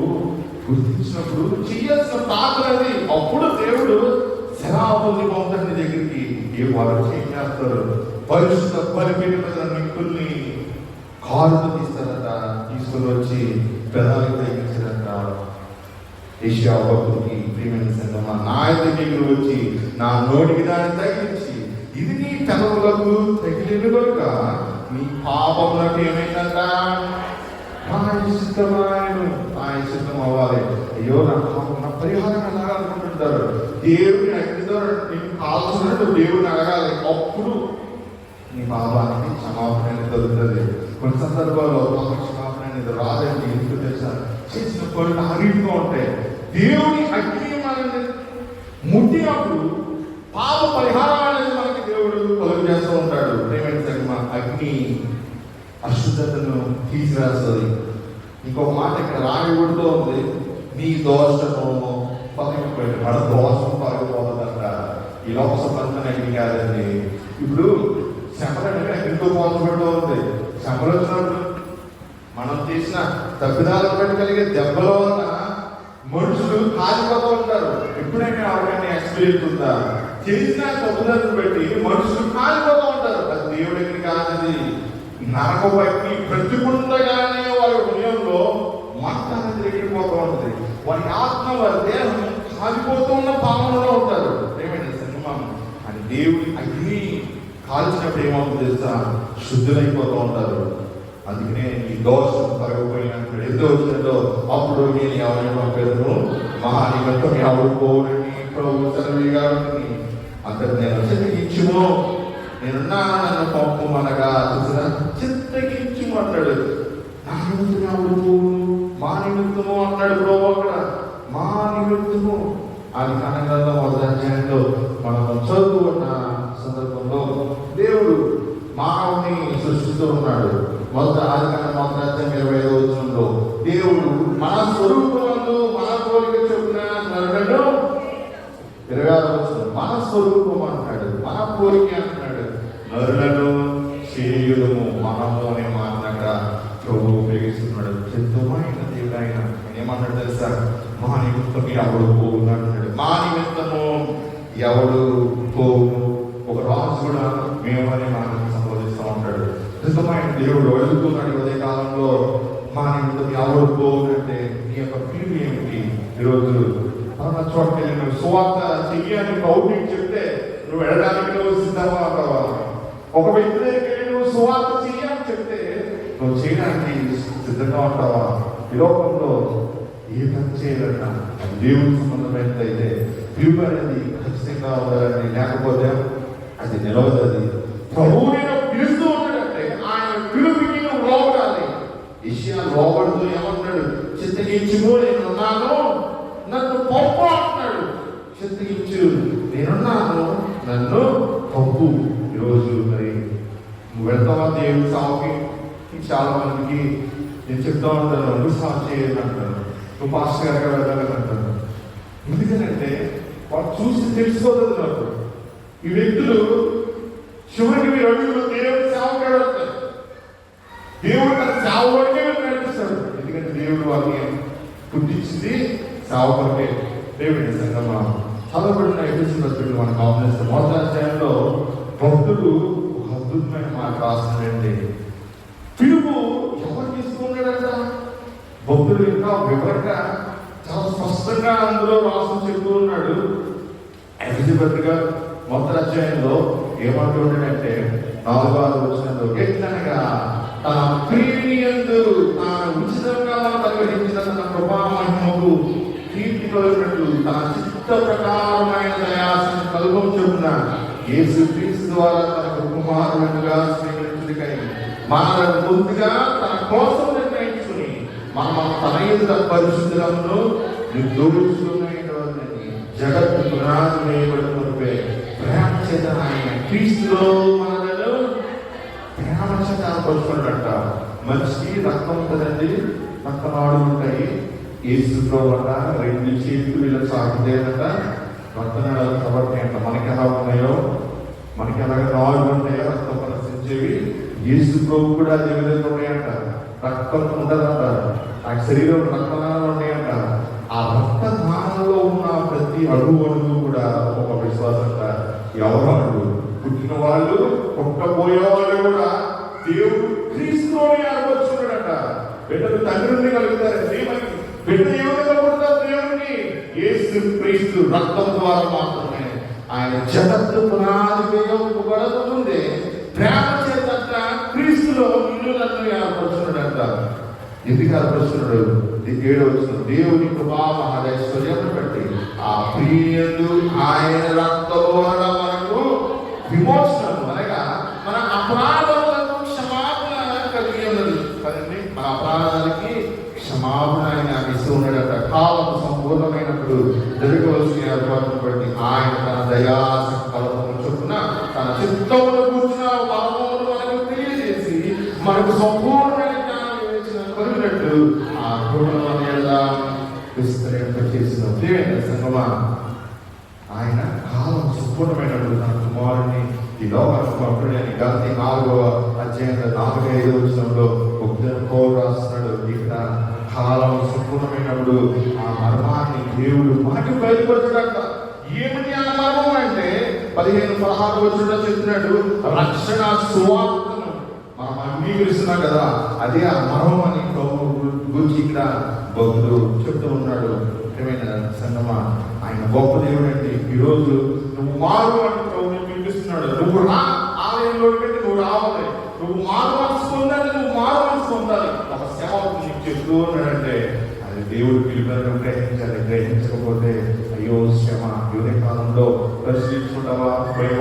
గుర్తించినప్పుడు చేయాల్సిన ప్రార్థనది. అప్పుడు దేవుడు శరాపుల్ని పంపుతాడు నీ దగ్గరికి. ఏ వారు చేస్తారు, పరిశుద్ధ బలిపీఠం మీద నిప్పుల్ని కారుతో తీస్తారట, తీసుకొని వచ్చి పెదాలకు తగ్గించారట. యెషయా భక్తుడికి ప్రియమైన సంగమా, నా దగ్గరికి వచ్చి నా నోటికి దాన్ని తగిలించి, ఇది నీ పెదవులకు తగిలిన కనుక నీ పాపములకు ఏమైందంట ప్రాయశ్చిత్తం అవ్వాలి. అయ్యో నా పాపం, నా పరిహారం అడగాలనుకుంటుంటారు. దేవుడిని అగ్నితో నేను కాల్చినట్టు దేవుడిని అడగాలి. అప్పుడు నీ పాపానికి క్షమాపణ అనేది దొరుకుతుంది. కొన్ని సందర్భాల్లో పాప క్షమాపణ అనేది రాదండి. ఎందుకు తెలుసా? చేసిన కొన్ని అన్నిటిగా ఉంటాయి. దేవుని అగ్ని మనల్ని ముట్టినప్పుడు పాప పరిహారం అనేది మనకి దేవుడు కలుగు చేస్తూ ఉంటాడు. ప్రేమైన సంగమా, అగ్ని అశుద్ధతను తీసివేస్తుంది. ఇంకొక మాట ఇక్కడ రాయబడుతూ ఉంది, నీ దోషము పగిలిపోయింది. మన దోషం పగిలిపోతుందంట. ఈ లోక సంబంధం అగ్ని కాదండి. ఇప్పుడు శంపలంటే ఎంతో పోల్చబడుతూ ఉంది. శంపలు వచ్చినప్పుడు మనం చేసిన తప్పిదాలను బట్టి కలిగే దెబ్బల వల్ల మనుషులు కాలిపోతూ ఉంటారు. ఎప్పుడైనా ఎవరికైనా ఎక్స్పీరియన్స్ ఉందా? చేసిన తప్పుదాలను బట్టి మనుషులు కాలిపోతూ ఉంటారు. అది దేవుడికి కాదది. నరకం బట్టి ప్రతికుండగానే వారి హృదయంలో మంట అనేది ఎగిరిపోతూ ఉంటుంది. వారి ఆత్మ, వారి దేహం కాలిపోతున్న పాపంలో ఉంటారు. ఏమైనా సినిమా అని దేవుడి అగ్ని కాల్చినప్పుడు ఏమవుతుంది తెలుసా? శుద్ధులైపోతూ ఉంటారు. అందుకనే ఈ దోషం తరగపోయినప్పుడు ఎంతో వచ్చినదో అప్పుడు నేను ఎవరిని పంపాను, మహానిమిత్తం ఎవరు పోరని ప్రభు సెలవిగాని అంతకు నేను చిత్తగించుము, నేనున్నా నన్ను పంపమనగా చూసిన చిత్తగించుము అంటాడు. నా నిమిత్తం ఎవరు పోవు, మా నిమిత్తము అన్నాడు ప్రభు. అక్కడ మా నిమిత్తము అది కనగల్లో మొదటి అధ్యాయంలో మనం చదువుకున్న సందర్భంలో దేవుడు మానవుని సృష్టిస్తూ ఉన్నాడు. మొదటి అధ్యాయం 25వ వచనంలో దేవుడు మన స్వరూపమందు మన పోలిక చొప్పున నరులను 26వ వచనం మన స్వరూపం అంటాడు, మన పోలిక అంటున్నాడు. నరులను చేయుదము మనము అనే మాట ప్రభు ఉపయోగిస్తున్నాడు. చిత్తమైన దేవుడు ఆయన ఏమన్నాడు తెలుసా? మా నిమిత్తం ఎవడు పోవును అంటున్నాడు. మా నిమిత్తము ఎవడు పోవును. ఒక రాజు కూడా మేమని మనల్ని సంబోధిస్తూ ఉంటాడు. నిజమైన దేవుడు అడుగుతున్నాడు అదే కాలంలో, మా నిమిత్తం ఎవరు పోవునంటే నీ యొక్క పీడు ఏమిటి? ఈరోజు మన చోటుకి వెళ్ళి నువ్వు సువార్త చెయ్యని అవుట్రీచ్ చెప్తే నువ్వు వెళ్ళడానికి నువ్వు సిద్ధమా అంటావా? ఒక వ్యక్తి దగ్గరికి వెళ్ళి నువ్వు సువార్త చెయ్యని చెప్తే నువ్వు చేయడానికి సిద్ధంగా ఉంటావా? ఈ లోకంలో ఏ పని చేయాలన్నా అది దేవుడికి సంబంధమైనదైతే పిలుపు అనేది ఖచ్చితంగా ఉండాలని, లేకపోతే అది నిలవదు. ప్రభువు నేను పిలుస్తూ ఉంటాడంటే ఆయన పిలుపుకి నువ్వు లోబడాలి. యెషయా లోబడుతూ ఏమంటున్నాడు? చిత్తగించుము, నేనున్నాను, నన్ను పంపు అంటున్నాడు. చిత్తగించు, నేనున్నాను, నన్ను పంపు. ఈరోజు మరి నువ్వు వెళ్తావా దేవుడి సాగుకి? చాలా మందికి నేను చెప్తా ఉంటాను, నువ్వు సాగు చేయాలి అంటాను, నువ్వు పాస్టర్ గారిగా వెళ్ళాలని అంటాను. ఎందుకంటే వాడు చూసి తెలుసుకోలేదు. నాకు ఈ వ్యక్తులు చివరికి మీరు అడుగులో దేవుడి సేవగా వెళ్తారు. దేవుడు తన సేవకే నడిపిస్తాడు. ఎందుకంటే దేవుడు వాళ్ళని పుట్టించింది సేవకే. దేవుడి సంగమా చదవబడిన ఎఫెసీయుల పత్రిక మనం గమనిస్తాం. మొదటి అధ్యాయంలో భక్తుడు ఒక అద్భుతమైన మాట రాస్తున్నాడండి. పిలుపు ఎవరు తీసుకున్నాడంట? భక్తుడు ఇంకా వివరంగా చాలా స్పష్టంగా అందులో రాస్తూ చెప్తూ ఉన్నాడు. ఎఫెసీ పత్రిక మొదటి అధ్యాయంలో ఏమంటున్నాడంటే 4వ వచనంలో, ఎట్లనగా తన ప్రియుని యందు తాను ఉచితంగా పరిగణించిన తన కృపా మహిమకు కీర్తి కలిగినట్లు తన చిత్త ప్రకారమైన దయాసన కలుగం చెప్పున యేసు క్రీస్తు ద్వారా తన కుమారునిగా స్వీకరించుటకై మనలను ముందుగా తన కోసం నిర్ణయించుకుని మనం తన ఎదుట పరిశుద్ధులను నిర్దోషులైన జగత్తు పునాది వేయబడినప్పే ప్రేమ చేత ఆయన క్రీస్తులో మనలను ప్రేమ చేత ఏర్పరుచుకున్నాడంట. మనిషికి రక్తం ఉంటుందండి, రక్తనాడు ఉంటాయి. యేసులో వల్ల 2 చేతులు ఇలా సాగుతాయంట, రక్తనాళాలు కాబట్టి అంట. మనకి ఎలా ఉన్నాయో, మనకి ఎలాగ నాలుగు ఉంటాయో రక్తం ప్రదర్శించేవి, యేసు ప్రభు కూడా అదే విధంగా ఉన్నాయంట. రక్తం ఉండదంట, ఆ శరీరం రక్తనాళాలు ఉన్నాయంట. ఆ రక్తనాళంలో ఉన్న ప్రతి అడుగు కూడా ఒక విశ్వాసంట. ఎవరు అడుగు పుట్టిన వాళ్ళు, పుట్టబోయే వాళ్ళు కూడా దేవుడు క్రీస్తులోనే ఏర్పరుచుకున్నాడట. బిడ్డలు తండ్రి నుండి కలుగుతారండి. మనకి బిడ్డ ఏ విధంగా పుడతారు దేవుడికి? యేసు క్రీస్తు రక్తం ద్వారా మాత్రమే. ఆయన జగత్తు పునాది వేయబడక ముందే ప్రేమ చేత క్రీస్తులో ఇల్లులను ఏర్పరుచున్నాడంట. ఎందుకు ఏర్పరుచున్నాడు? 7వ వచనం, దేవుని కృపా మహదైశ్వర్యం బట్టి ఆ ప్రియుడు ఆయన రక్తము వలన మనకు విమోచనం, అనగా మన అపరాధములకు క్షమాపణ కలిగి ఉన్నది కదండి. మన అపరాధాలకి క్షమాపణ ఆయన ఇస్తూ ఉన్నాడట. కాలం సంపూర్ణమైనప్పుడు జరగవలసిన ఏర్పాటును బట్టి ఆయన తన దయా సంకల్పము చొప్పున తన చిత్తమును కూర్చున్న పరమమును మనకు తెలియజేసి మనకు సంపూర్ణమైన జ్ఞానం ఇచ్చిన కలిగినట్టు ఆ కృపను ఎలా విస్తరింపచేసిన దేవుని సంగమా. ఆయన కాలం సంపూర్ణమైనప్పుడు తన కుమారుని ఈ లోకానికి పంపడని గలతీ 4వ అధ్యాయంలో 4-5వ వచనంలో పౌలు రాస్తున్నాడు. ఇక్కడ కాలం సంపూర్ణమైనప్పుడు ఆ మర్మాన్ని దేవుడు మనకి బయలుపరచడంట. ఏమిటి ఆ మర్మం అంటే 15-16 వచనంలో చెప్తున్నాడు, రక్షణ సువార్తను మనం అంగీకరిస్తున్నాం కదా, అదే ఆ మర్మం అని గురించి ఇక్కడ భక్తుడు చెప్తూ ఉన్నాడు. ఏమైనా సంగమా, ఆయన గొప్ప దేవుడు అండి. ఈరోజు నువ్వు మారు అంటున్నావు, నేను పిలిపిస్తున్నాడు. నువ్వు రా ఆలయంలో పెట్టి నువ్వు రావాలి, నువ్వు మారు మనసు పొందాలి, నువ్వు మారు మనసు పొందాలి. ఒక సేవకు నీకు చెప్తూ ఉన్నాడంటే అది దేవుడు పిలుపులను గ్రహించాలి. గ్రహించకపోతే అయ్యో శ్రమ. యువత కాలంలో పరిశీలించుకుంటావా?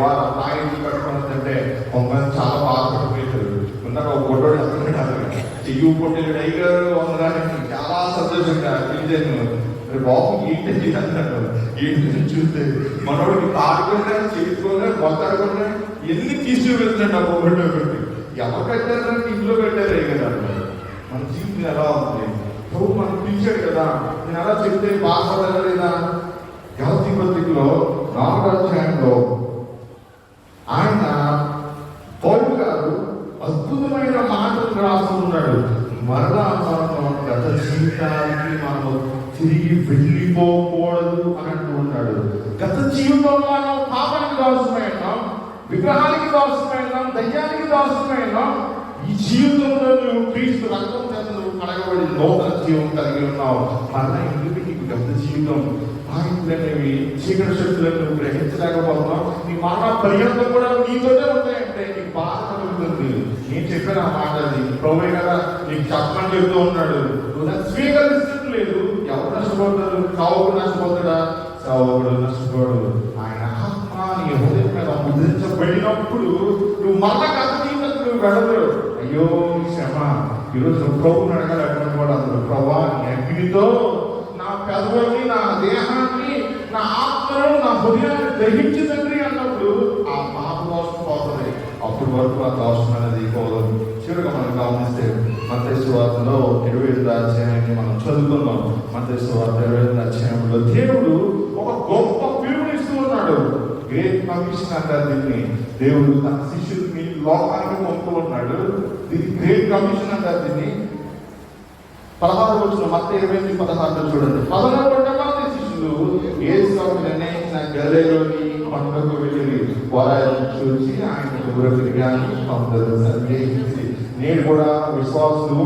వారం తాగించి కట్టుకుంటుందంటే కొంతమంది చాలా బాధపడిపోతారు. ఉన్నాక ఒక గొడ్డోడు అర్థం కాదు, చెయ్యి పొట్టేడు అయ్యారు అనడానికి చాలా సంతోషంగా తెలియజేను. బాబు ఏంటి అన్నాడు. ఏంటి చూస్తే మనోడికి తాడుకున్నా, చేసుకున్నా, కొత్తడుకున్నా ఎన్ని తీసుకు వెళ్తున్నాడు ఆ పొగడ్లో పెట్టి. ఎవరు కట్టారంటే ఇంట్లో పెట్టారే కదా. మన జీవితం ఎలా ఉంది? ప్రభు మనం పిలిచాడు కదా, నేను ఎలా చెప్తే బాధపడలేదా? గలతీ పత్రికలో 4వ అధ్యాయంలో ఆయన పౌలు గారు అద్భుతమైన మాటలు రాస్తున్నాడు. మరలా మనం గత జీవితానికి మనము తిరిగి వెళ్ళిపోకూడదు అని అంటూ ఉన్నాడు. గత జీవితంలో మనం పాపానికి దాసుమైనాం, విగ్రహానికి దాసుమైనాం, దయ్యానికి దాసుమైనాం. ఈ జీవితంలో నువ్వు క్రీస్తు రక్తం చేత నువ్వు కడగబడి నూతన జీవం కలిగి ఉన్నావు. మరలా ఎందుకు నీకు గత జీవితం అనేవి చీకటి శక్తులను నువ్వు గ్రహించలేకపోతున్నావు. నీ మరణ పర్యంతం కూడా నీతోనే ఉంటాయంటే నీకు బాధ కలుగుతుంది. నేను చెప్పిన ఆ మాట అది ప్రభువే కదా నీకు చెప్పమని చెప్తూ ఉన్నాడు. నువ్వు దాన్ని స్వీకరిస్తలేదు. ఎవరు నష్టపోతారు? సావుకు నష్టపోతాడా? సావుడు నష్టపోడు. ఆయన ఆత్మ నీ హృదయం మీద ముద్రించబడినప్పుడు నువ్వు మరణ గత జీవితం నువ్వు వెళ్ళలేవు. అయ్యో శ్రమ. ఈరోజు ప్రభువుని అడగాలి. అటువంటి వాడు అందులో ప్రభా నీ అగ్నితో నా పెదవుల్ని, నా దేహాన్ని, నా ఆత్మను, నా హృదయాన్ని గ్రహించి తండ్రి అన్నప్పుడు ఆ పాప దోషం పోతుంది. అప్పటి వరకు ఆ దోషం అనేది పోదు. చివరిగా మనం గమనిస్తే మత్తయి సువార్తలో 28వ అధ్యాయాన్ని మనం చదువుకున్నాం. మత్తయి సువార్త 28వ అధ్యాయంలో దేవుడు ఒక గొప్ప పిలుపునిస్తూ ఉన్నాడు. గ్రేట్ కమిషన్ అంటారు దీన్ని. దేవుడు తన శిష్యుల్ని లోకానికి పంపుతూ ఉన్నాడు. ఇది గ్రేట్ కమిషన్ అంటారు దీన్ని. 16వ వచనం మత్తయి 28:16 చూడండి. 11 మంది శిష్యులు యేసును నిర్ణయించిన గలిలయలోని కొండకు వెళ్ళి వారిని చూసి ఆయన దూరగాని కొందరు సందేహించి, నేను కూడా విశ్వాసులు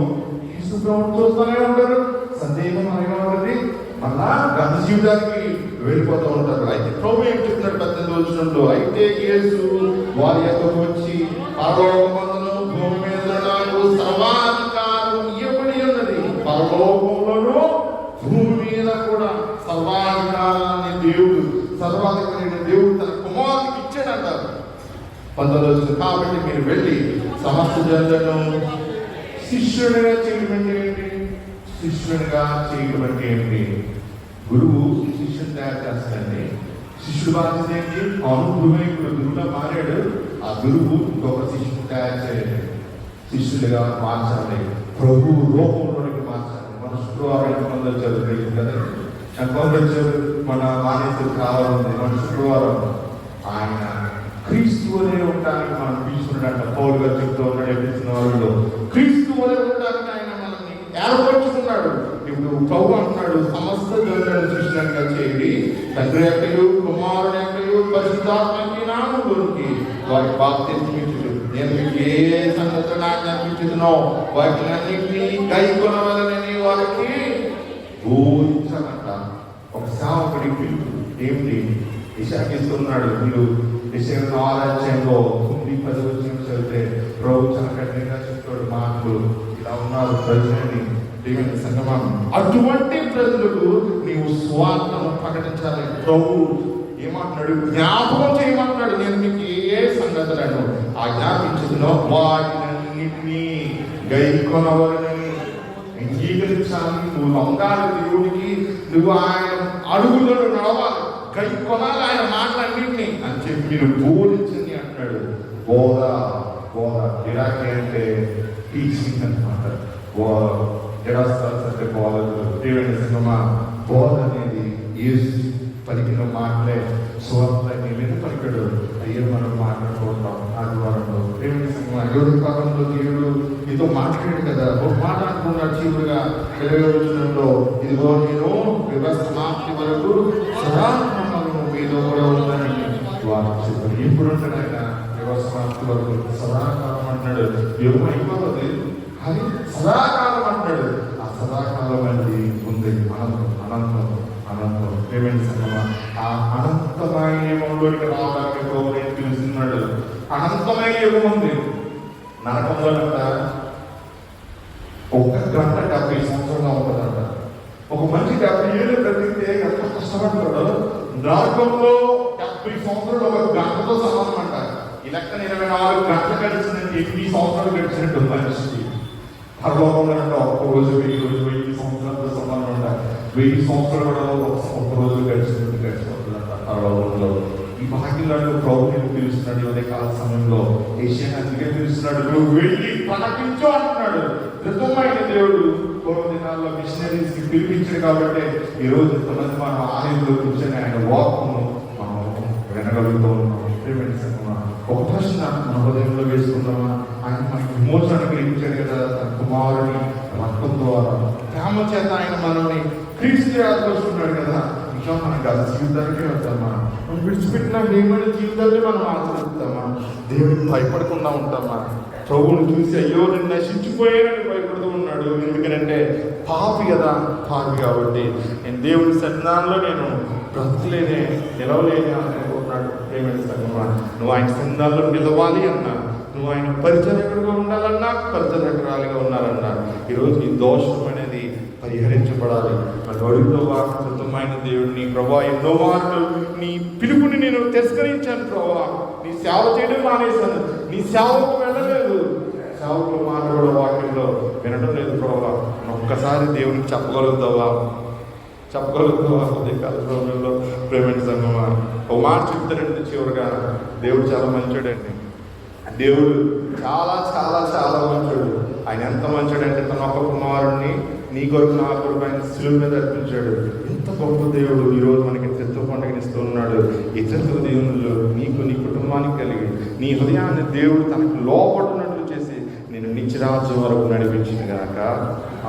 యేసు ప్రభువును చూస్తూనే ఉంటారు. సందేహం అనగా ఉంటుంది, మళ్ళా గత జీవితానికి వెళ్ళిపోతూ ఉంటారు. అయితే ప్రభు ఏం చెప్తున్నాడు 18వ వచనంలో, అయితే యేసు వారి యొక్కకు వచ్చి పరలోకమందును భూమి మీద నాకు సర్వాధికారం ఇవ్వబడి ఉన్నది. పరలోకంలోనూ భూమి మీద కూడా సర్వాధికారాన్ని దేవుడు, సర్వాధికారైన దేవుడు తన కుమారునికి ఇచ్చాడంటారు. 19వ వచనం, కాబట్టి మీరు వెళ్ళి సమస్త జనులను శిష్యుడిగా చేయడం ఏంటి? శిష్యుడిగా చేయడం అంటే ఏంటి? గురువు శిష్యుని తయారు చేస్తాడండి. శిష్యుడు బాధ్యత ఏంటి? అవును గురువు ఇప్పుడు గురువుగా మారాడు. ఆ గురువు ఇంకొక శిష్యుడు తయారు చేయాలి, శిష్యుడిగా మార్చాలి, ప్రభు రూపంలోనికి మార్చాలి. మన శుక్రవారం ఎంతమంది వచ్చారు తెలియదు కదా, ఎంతమంది వచ్చారు? మన మానేశ్వరు కావాలండి. మన శుక్రవారం ఆయన క్రీస్తు వలె ఉండడానికి మనం తీసుకున్నట్ట పౌలు గారు చెప్తూ ఉన్నాడు. ఎపిస్తున్న వాళ్ళు క్రీస్తు వలె ఉండడానికి ఆయన మనల్ని ఏర్పరచుకున్నాడు. ఇప్పుడు ప్రభు అంటున్నాడు, సమస్త జనులను శిష్యులుగా చేయండి, తండ్రి యొక్కయు కుమారుని యొక్కయు పరిశుద్ధాత్మకి నామములోనికి వారి బాప్తిస్మం ఇచ్చుడు. నేను మీకు ఏ సంగతులు ఆజ్ఞాపించుదునో వాటిని అన్నింటినీ గైకొనవలెనని వారికి బోధించాలంట. ఒక సేవకుడి పిలుపు ఏమిటి? ఇస్తున్నాడు. మీరు విషయం ఆరాధ్యంలో 9-10 వచ్చిన చదివితే ప్రభు చాలా కఠినంగా చెప్తాడు మాటలు. ఇలా ఉన్నారు ప్రజలని, దేవుని సంగమం, అటువంటి ప్రజలకు నీవు స్వార్థను ప్రకటించాలి. ప్రభు ఏమంటున్నాడు? జ్ఞాపకం చేయమంటున్నాడు. నేను మీకు ఏ సంగతులను ఆజ్ఞాపించుదునో వాటినన్నింటినీ గైకొనవలెనని అంగీకరించాలి. నువ్వు లొంగాలి దేవుడికి, నువ్వు ఆయన అడుగులను నడవాలి, గై కొనాలి ఆయన మాటలన్నింటినీ అని చెప్పి మీరు బోధించండి అంటున్నాడు. బోధ బోధ ఇరాకీ అంటే టీచింగ్ అనమాట. అంటే బోధకులు. దేవుని సంగమా, బోధ అనేది యేసు పలికిన మాటలే స్వార్థ మీద పలికాడు. అయ్యో మనం మాట్లాడుకుంటాం ఆదివారంలో. దేవుని సంగమా, ఎవరి కాలంలో దేవుడు మీతో మాట్లాడాడు కదా. ఒక మాట అనుకున్నాడు చివరిగా 20వ వచనంలో, ఇదిగో నేను వ్యవస్థ సమాప్తి వరకు సదాత్మకము మీతో కూడా ఉందని వారు చెప్పారు. ఎప్పుడు ఉంటాడు ఆయన? వ్యవస్థ సమాప్తి వరకు సదాకాలం అంటున్నాడు. యుగం అయిపోతుంది కానీ సదాకాలం అంటాడు. ఆ సదాకాలం అనేది ఉంది. అనంతం అనంతం అనంతం. ఏమైంది సంగమా? ఆ అనంతమైన యుగంలోకి రావడానికి ప్రభువు పిలుస్తున్నాడు. అనంతమైన యుగం ఉంది. నరకంలో ఒక గంట 70 సంవత్సరంగా ఉంటుందంట. ఒక మంచి 70 ఏళ్ళు బ్రతికితే ఎంత కష్టపడతాడో, నరకంలో 70 సంవత్సరాలు ఒక గంటతో సమానం అంట. ఈ లెక్కన 24 గంటలు గడిచినట్టు 8 సంవత్సరాలు గడిచినట్టు మనిషికి. పరలోకంలో అంటే ఒక్క రోజు 1000 సంవత్సరాలతో సమానం అంట. 1000 సంవత్సరాలు కూడా ఒక్క రోజు గడిచినట్టు గడిచిపోతుందంట పరలోకంలో. ఈ భాగ్యంలో ప్రభుత్వం పిలుస్తున్నాడు. ఉదయకాల సమయంలో ఏషియా అందుకే పిలుస్తున్నాడు, నువ్వు వెళ్ళి ప్రకటించు అంటున్నాడు. నిజమైన దేవుడు పూర్వ దినాల్లో మిషనరీస్ కి పిలిపించాడు కాబట్టి ఈ రోజు ఎంతమంది మనం ఆలయంలో కూర్చొని ఆయన వాక్ను మనం వినగలుగుతూ ఉన్నాం. ఒక ప్రశ్న మన హృదయంలో వేసుకుందామా? ఆయన మనకి విమోచన కలిగించాడు కదా తన కుమారుని రక్తం ద్వారా. ప్రేమ చేత ఆయన మనల్ని క్రీస్తు ఆదర్శిస్తున్నాడు కదా. ఇంకా మనకు అది జీవితానికే వద్దామా? మనం విడిచిపెట్టిన ఏమైనా జీవితాన్ని మనం ఆచరిస్తామా? దేవుడికి భయపడకుండా ఉంటామా? ప్రభువుని చూసి అయ్యో నేను నశించిపోయానని భయపడుతూ ఉన్నాడు. ఎందుకంటే పాపి కదా, పాపి కాబట్టి నేను దేవుని సన్నిధానంలో నేను బ్రతుకులేనే నిలవలేని అనుకుంటున్నాడు. ఏమైనా సంగమా, నువ్వు ఆయన సన్నిధానంలో నిలవాలి అన్నా, నువ్వు ఆయన పరిచర్యకుడిగా ఉండాలన్నా, పరిచర్యకురాలిగా ఉండాలన్నా ఈరోజు నీ దోషం అనేది పరిహరించబడాలి. మన అడుగులో వాక్యమైన దేవుడిని, ప్రభా ఎన్నో మార్లు నీ పిలుపుని నేను తిరస్కరించాను ప్రభా, నీ సేవ చేయడం మానేశాను, నీ సేవకు వెళ్ళలేదు, సేవకు మానవుడు వాక్యంలో వినడం లేదు ప్రభా. ఒక్కసారి దేవునికి చెప్పగలుగుతావా? ఉదయకాలంలో ప్రేమ సంగమా, ఓ మాట చెప్తారండి చివరిగా. దేవుడు చాలా మంచోడండి. దేవుడు చాలా చాలా చాలా మంచోడు. ఆయన ఎంత మంచోడంటే తన ఒక్క కుమారుడిని నీ కొరకు నా కొరకు ఆయన శిలువ మీద అర్పించాడు. ఎంత గొప్ప దేవుడు ఈరోజు మనకి చెత్త పండుగనిస్తూ ఉన్నాడు. ఈ చెత్త దేవుళ్ళు నీకు నీ కుటుంబానికి కలిగి నీ హృదయాన్ని దేవుడు తనకు లోపడున్నట్లు చేసి నేను నిత్యరాజ్యం వరకు నడిపించిన గాక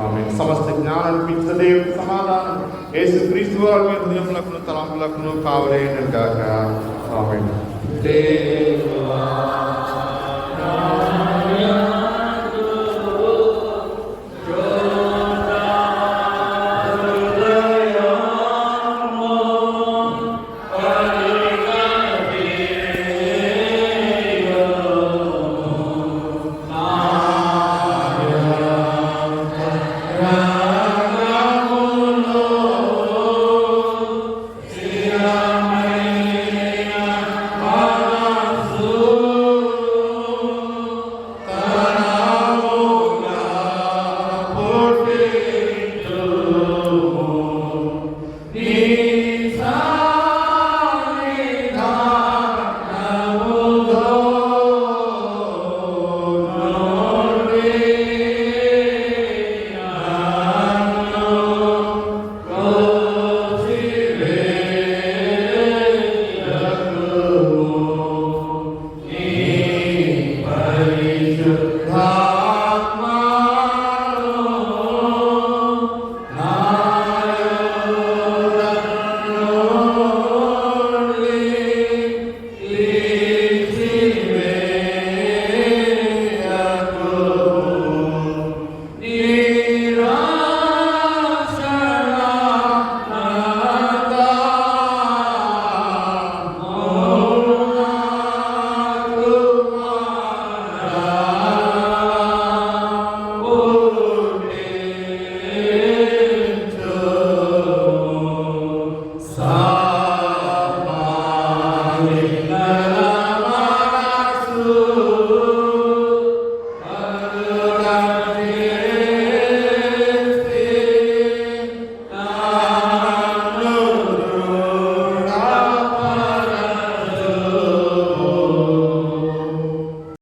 ఆమె. సమస్త జ్ఞానం అనిపించిన దేవుడి సమాధానం యేసు క్రీస్తు వారి మీ హృదయములకు తలంపులకు కావలేను గాక ఆమె.